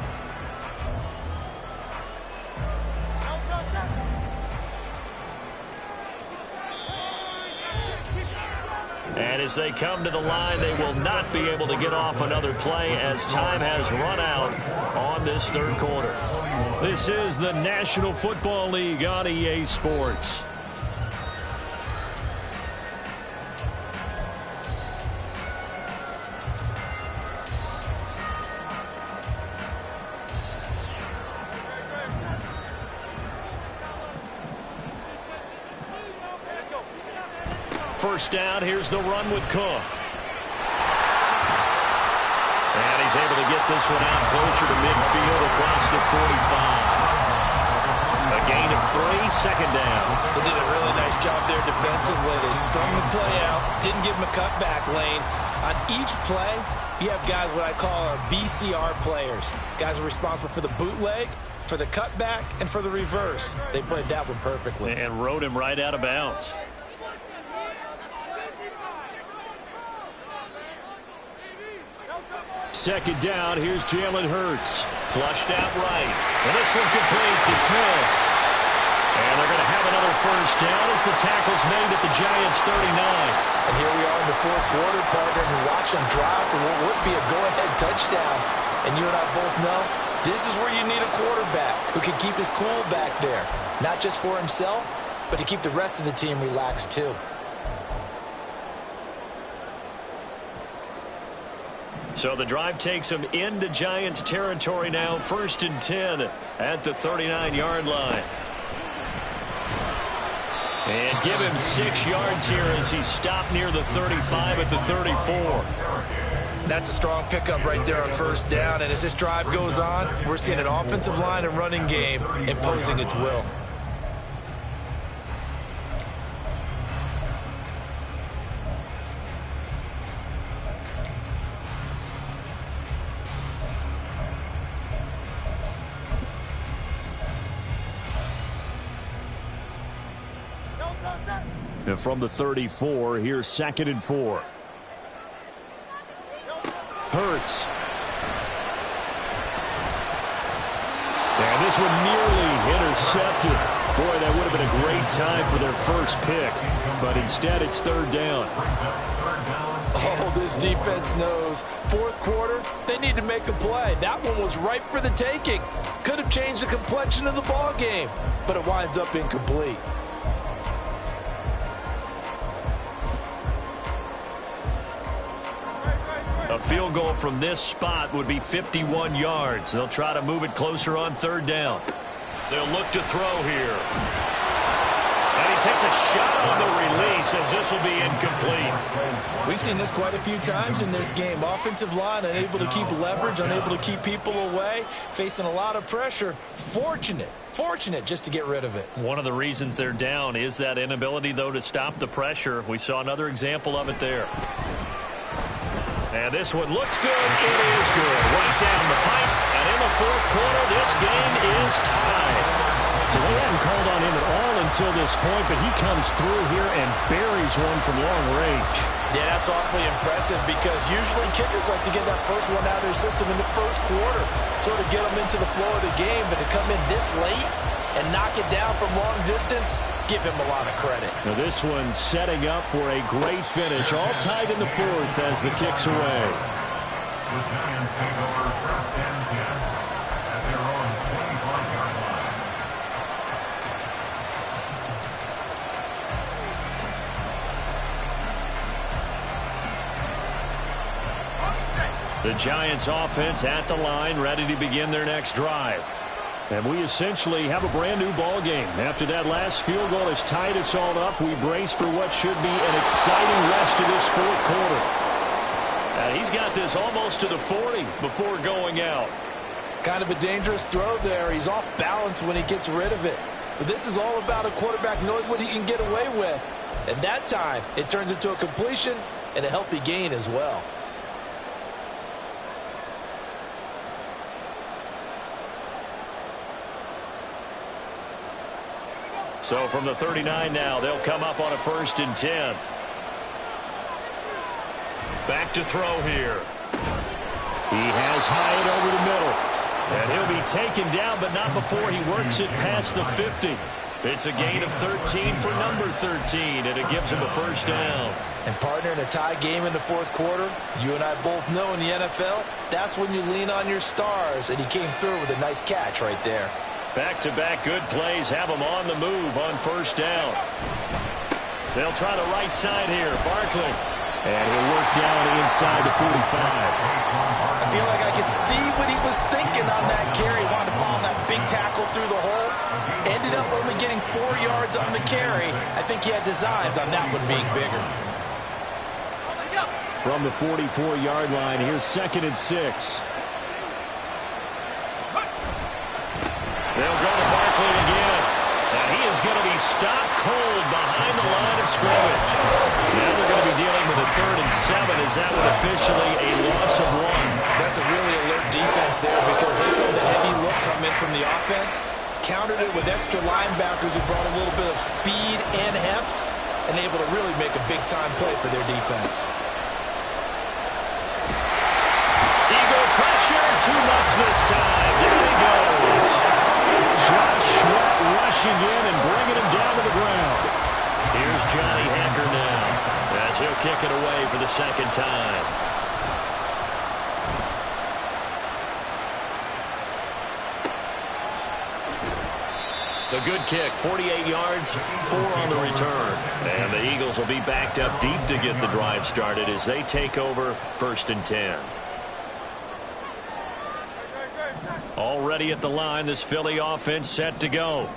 And as they come to the line, they will not be able to get off another play as time has run out on this 3rd quarter. This is the National Football League on EA Sports. First down, here's the run with Cook. And he's able to get this one out closer to midfield across the 45. A gain of 3, second down. They did a really nice job there defensively. They strung the play out, didn't give him a cutback lane. On each play, you have guys what I call our BCR players. Guys are responsible for the bootleg, for the cutback, and for the reverse. They played that one perfectly. And rode him right out of bounds. Second down, here's Jalen Hurts. Flushed out right. And this one complete to Smith. And they're going to have another first down as the tackle's made at the Giants' 39. And here we are in the fourth quarter, partner, and watch them drive for what would be a go-ahead touchdown. And you and I both know this is where you need a quarterback who can keep his cool back there. Not just for himself, but to keep the rest of the team relaxed too. So the drive takes them into Giants territory now. 1st and 10 at the 39-yard line. And give him 6 yards here as he stopped near the 35 at the 34. That's a strong pickup right there on first down. And as this drive goes on, we're seeing an offensive line and running game imposing its will. And from the 34, here's 2nd and 4. Hurts. And this one nearly intercepted. Boy, that would have been a great time for their first pick. But instead, it's 3rd down. Oh, this defense knows. Fourth quarter, they need to make a play. That one was ripe for the taking. Could have changed the complexion of the ball game, but it winds up incomplete. A field goal from this spot would be 51 yards. They'll try to move it closer on 3rd down. They'll look to throw here. And he takes a shot on the release as this will be incomplete. We've seen this quite a few times in this game. Offensive line unable to keep leverage, unable to keep people away, facing a lot of pressure. Fortunate just to get rid of it. One of the reasons they're down is that inability, though, to stop the pressure. We saw another example of it there. And this one looks good. It is good. Right down the pipe. And in the fourth quarter, this game is tied. So they hadn't called on him at all until this point, but he comes through here and buries one from long range. Yeah, that's awfully impressive because usually kickers like to get that first one out of their system in the first quarter, sort of get them into the flow of the game, but to come in this late and knock it down from long distance, give him a lot of credit. Now this one setting up for a great finish, all tied in the fourth as the kick's away. The Giants take over 1st and 10 at their own 25-yard line. The Giants offense at the line, ready to begin their next drive. And we essentially have a brand new ball game. After that last field goal has tied us all up, we brace for what should be an exciting rest of this fourth quarter. And he's got this almost to the 40 before going out. Kind of a dangerous throw there. He's off balance when he gets rid of it. But this is all about a quarterback knowing what he can get away with. And that time, it turns into a completion and a healthy gain as well. So from the 39 now, they'll come up on a 1st and 10. Back to throw here. He has Hyatt over the middle. And he'll be taken down, but not before he works it past the 50. It's a gain of 13 for number 13, and it gives him a first down. And partner, in a tie game in the fourth quarter, you and I both know in the NFL, that's when you lean on your stars, and he came through with a nice catch right there. Back-to-back good plays have him on the move on first down. They'll try the right side here. Barkley. And he'll work down inside the 45. I feel like I could see what he was thinking on that carry. Wanted to follow that big big tackle through the hole. Ended up only getting 4 yards on the carry. I think he had designs on that one being bigger. From the 44-yard line, here's 2nd and 6. They'll go to Barkley again. And he is going to be stopped cold behind the line of scrimmage. Now they're going to be dealing with a 3rd and 7 as that would officially a loss of 1. That's a really alert defense there because they saw the heavy look come in from the offense, countered it with extra linebackers who brought a little bit of speed and heft, and able to really make a big-time play for their defense. Eagle pressure, too much this time. There he goes. Josh Sweat rushing in and bringing him down to the ground. Here's Johnny Hacker now as he'll kick it away for the 2nd time. A good kick, 48 yards, 4 on the return. And the Eagles will be backed up deep to get the drive started as they take over 1st and 10. Already at the line, this Philly offense set to go.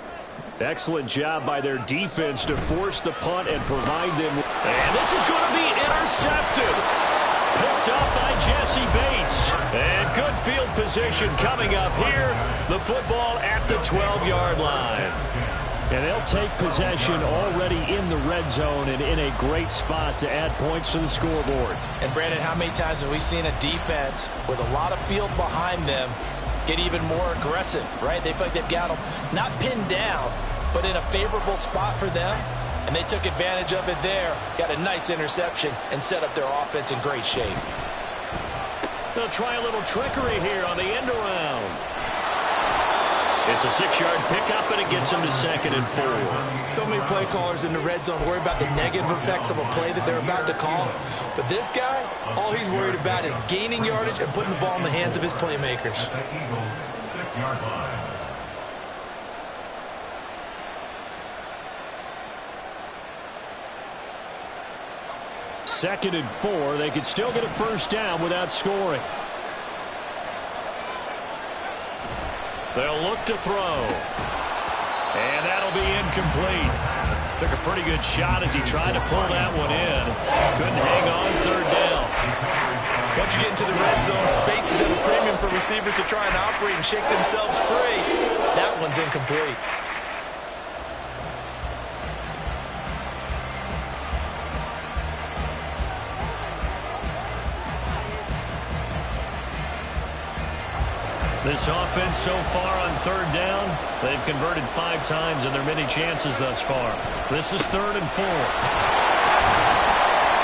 Excellent job by their defense to force the punt and provide them. And this is going to be intercepted. Picked up by Jesse Bates. And good field position coming up here. The football at the 12-yard line. And they'll take possession already in the red zone and in a great spot to add points to the scoreboard. And Brandon, how many times have we seen a defense with a lot of field behind them get even more aggressive, right? They feel like they've got them not pinned down, but in a favorable spot for them. And they took advantage of it there. Got a nice interception and set up their offense in great shape. They'll try a little trickery here on the end around. It's a 6-yard pickup, and it gets them to 2nd and 4. So many play callers in the red zone worry about the negative effects of a play that they're about to call. But this guy, all he's worried about is gaining yardage and putting the ball in the hands of his playmakers. The Eagles' 6-yard line. Second and 4. They could still get a 1st down without scoring. They'll look to throw. And that'll be incomplete. Took a pretty good shot as he tried to pull that one in. Couldn't hang on 3rd down. Once you get into the red zone, space is at a premium for receivers to try and operate and shake themselves free. That one's incomplete. This offense so far on 3rd down, they've converted 5 times in their many chances thus far. This is 3rd and 4.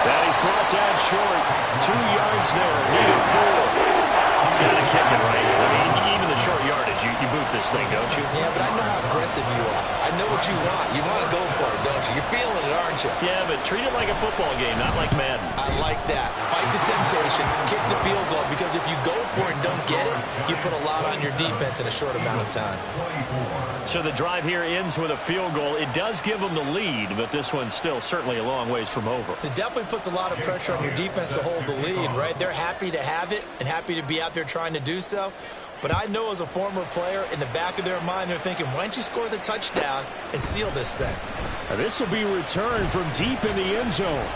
That he's brought down short. 2 yards there, needed 4. Gotta kick it right. I mean, even the short yardage, you boot this thing, don't you? Yeah, but I know how aggressive you are. I know what you want. You want to go for it, don't you? You're feeling it, aren't you? Yeah, but treat it like a football game, not like Madden. I like that. Fight the temptation. Kick the field goal, because if you go for it and don't get it, you put a lot on your defense in a short amount of time. So the drive here ends with a field goal. It does give them the lead, but this one's still certainly a long ways from over. It definitely puts a lot of pressure on your defense to hold the lead, right? They're happy to have it and happy to be out there trying to do so. But I know as a former player, in the back of their mind, they're thinking, why don't you score the touchdown and seal this thing? And this will be returned from deep in the end zone.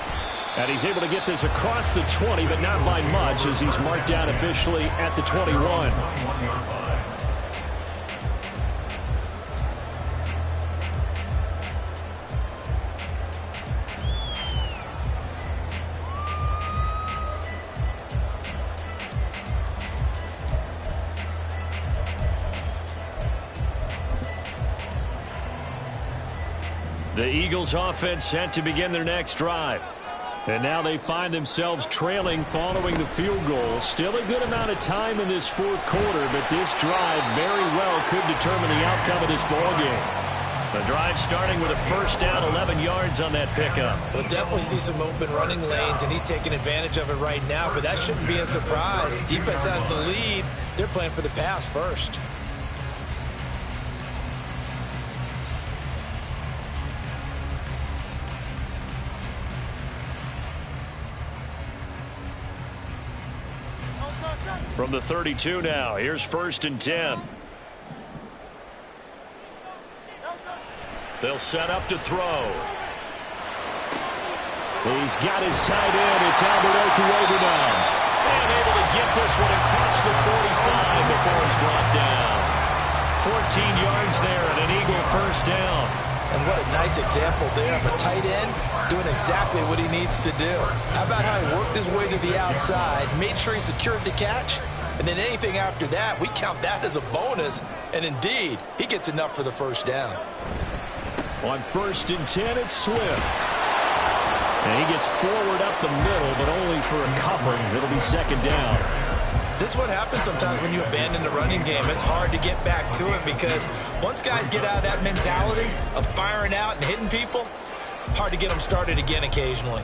And he's able to get this across the 20, but not by much, as he's marked down officially at the 21. The Eagles offense set to begin their next drive. And now they find themselves trailing following the field goal. Still a good amount of time in this 4th quarter, but this drive very well could determine the outcome of this ball game. The drive starting with a 1st down, 11 yards on that pickup. We'll definitely see some open running lanes, and he's taking advantage of it right now, but that shouldn't be a surprise. Defense has the lead. They're playing for the pass first. From the 32 now, here's 1st and 10. They'll set up to throw. He's got his tight end. It's Albert Okuebu now. And able to get this one across the 45 before he's brought down. 14 yards there and an Eagle first down. And what a nice example there of a tight end doing exactly what he needs to do. How about how he worked his way to the outside, made sure he secured the catch, and then anything after that, we count that as a bonus. And indeed, he gets enough for the first down. On 1st and 10, it's Swift. And he gets forward up the middle, but only for a couple. It'll be second down. This is what happens sometimes when you abandon the running game. It's hard to get back to it because once guys get out of that mentality of firing out and hitting people, hard to get them started again occasionally.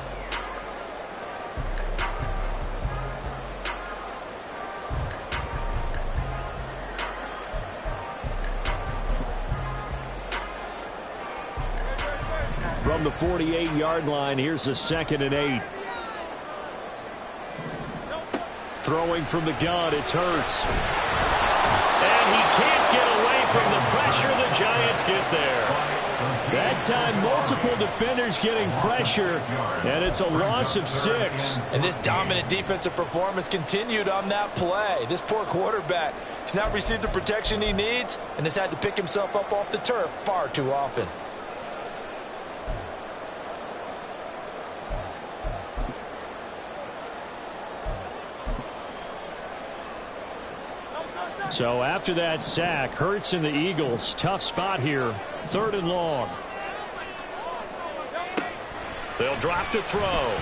From the 48-yard line, here's a 2nd and 8. Throwing from the gun, it's Hurts. And he can't get away from the pressure. The Giants get there. That time, multiple defenders getting pressure, and it's a loss of 6. And this dominant defensive performance continued on that play. This poor quarterback has not received the protection he needs and has had to pick himself up off the turf far too often. So after that sack, Hurts and the Eagles, tough spot here, 3rd and long. They'll drop to throw. Able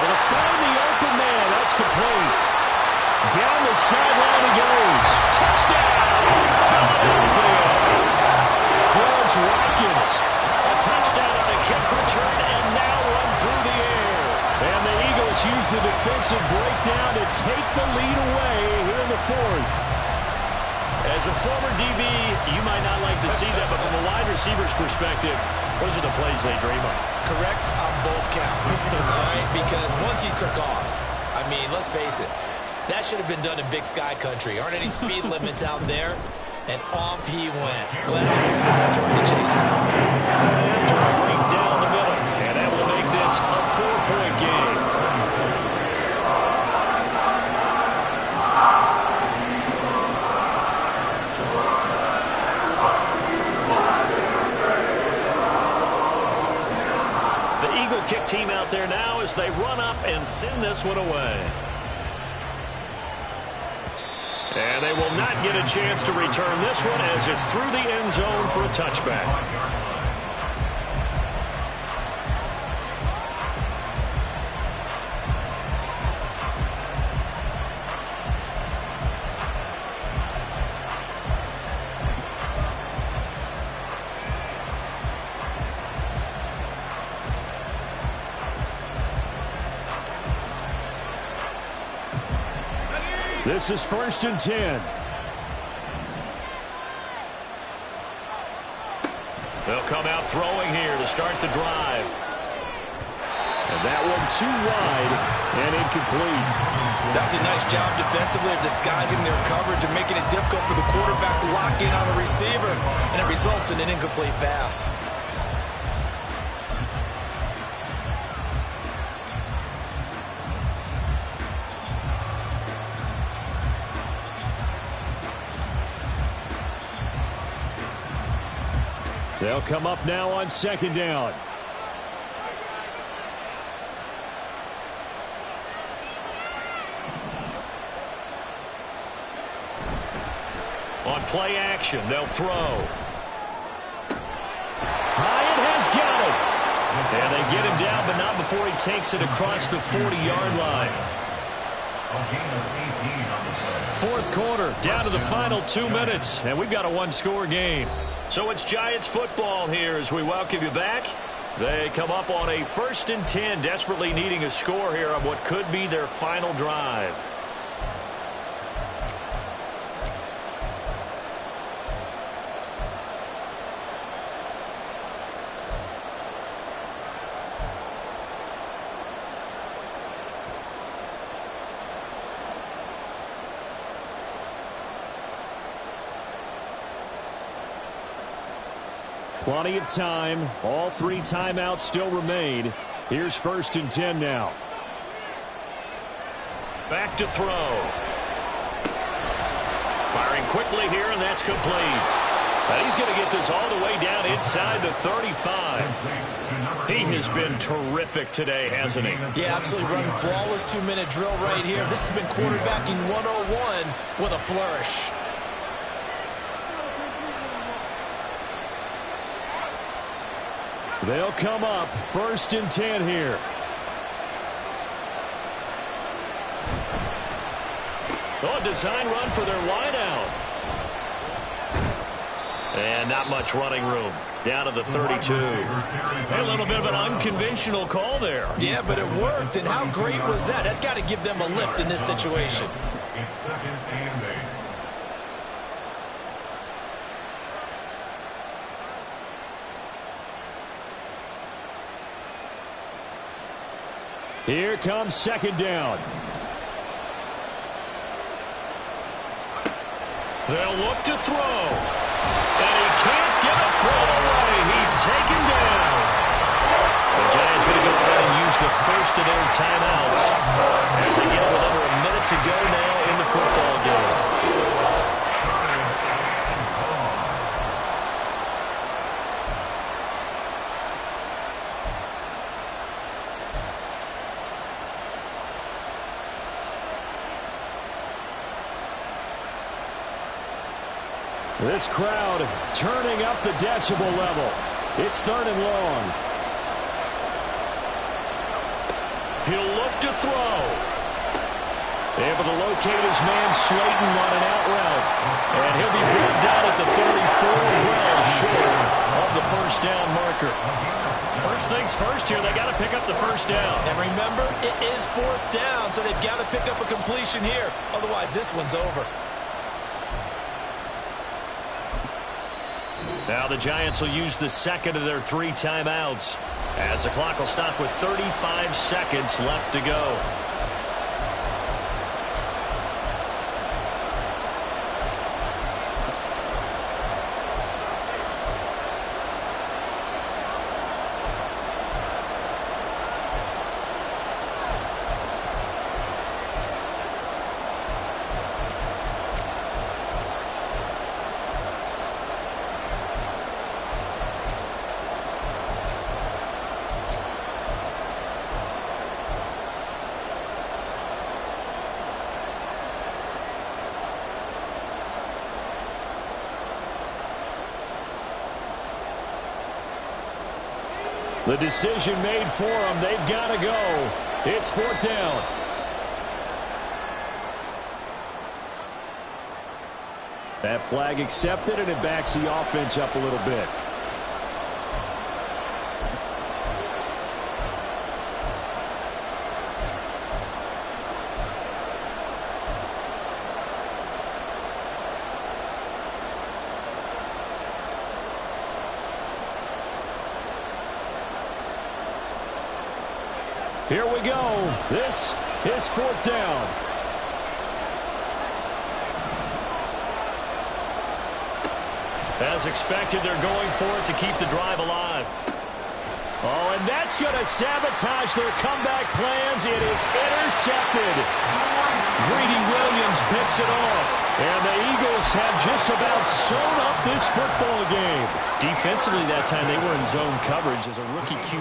to find the open man. That's complete. Down the sideline he goes. Touchdown, Philadelphia. Quez Watkins. A touchdown on a kick return and now run through the air. And the Eagles use the defensive breakdown to take the lead away here in the 4th. As a former DB, you might not like to see that, but from a wide receiver's perspective, those are the plays they dream of. Correct on both counts, all right? Because once he took off, I mean, let's face it, that should have been done in Big Sky country. Aren't any speed limits out there? And off he went. Glenn almost trying to chase him. After a break down the middle, and able to make this a 4-point game. Kick team out there now as they run up and send this one away. And they will not get a chance to return this one as it's through the end zone for a touchback. This is 1st and 10. They'll come out throwing here to start the drive. And that one too wide and incomplete. That's a nice job defensively of disguising their coverage and making it difficult for the quarterback to lock in on a receiver. And it results in an incomplete pass. They'll come up now on 2nd down. On play action, they'll throw. Hyatt has got it. And they get him down, but not before he takes it across the 40-yard line. 4th quarter, down to the final 2 minutes, and we've got a 1-score game. So it's Giants football here as we welcome you back. They come up on a 1st and 10, desperately needing a score here on what could be their final drive. Plenty of time. All 3 timeouts still remain. Here's 1st and 10 now. Back to throw. Firing quickly here, and that's complete. And he's going to get this all the way down inside the 35. He has been terrific today, hasn't he? Yeah, absolutely running flawless 2-minute drill right here. This has been quarterbacking 101 with a flourish. They'll come up 1st and 10 here. Oh, design run for their wideout. And not much running room. Down to the 32. A little bit of an unconventional call there. Yeah, but it worked. And how great was that? That's got to give them a lift in this situation. It's 2nd and 8. Here comes 2nd down. They'll look to throw. And he can't get a throw away. He's taken down. The Giants going to go ahead and use the first of their timeouts as they get with under a minute to go now in the football game. This crowd turning up the decibel level. It's 3rd and long. He'll look to throw. Able to locate his man Slayton on an out route. And he'll be brought down at the 34, well short of the 1st down marker. First things first here, they got to pick up the 1st down. And remember, it is 4th down, so they've got to pick up a completion here. Otherwise, this one's over. Now the Giants will use the 2nd of their 3 timeouts as the clock will stop with 35 seconds left to go. The decision made for them. They've got to go. It's 4th down. That flag accepted, and it backs the offense up a little bit. Here we go. This is 4th down. As expected, they're going for it to keep the drive alive. Oh, and that's going to sabotage their comeback plans. It is intercepted. Greedy Williams picks it off. And the Eagles have just about sewn up this football game. Defensively that time, they were in zone coverage as a rookie QB.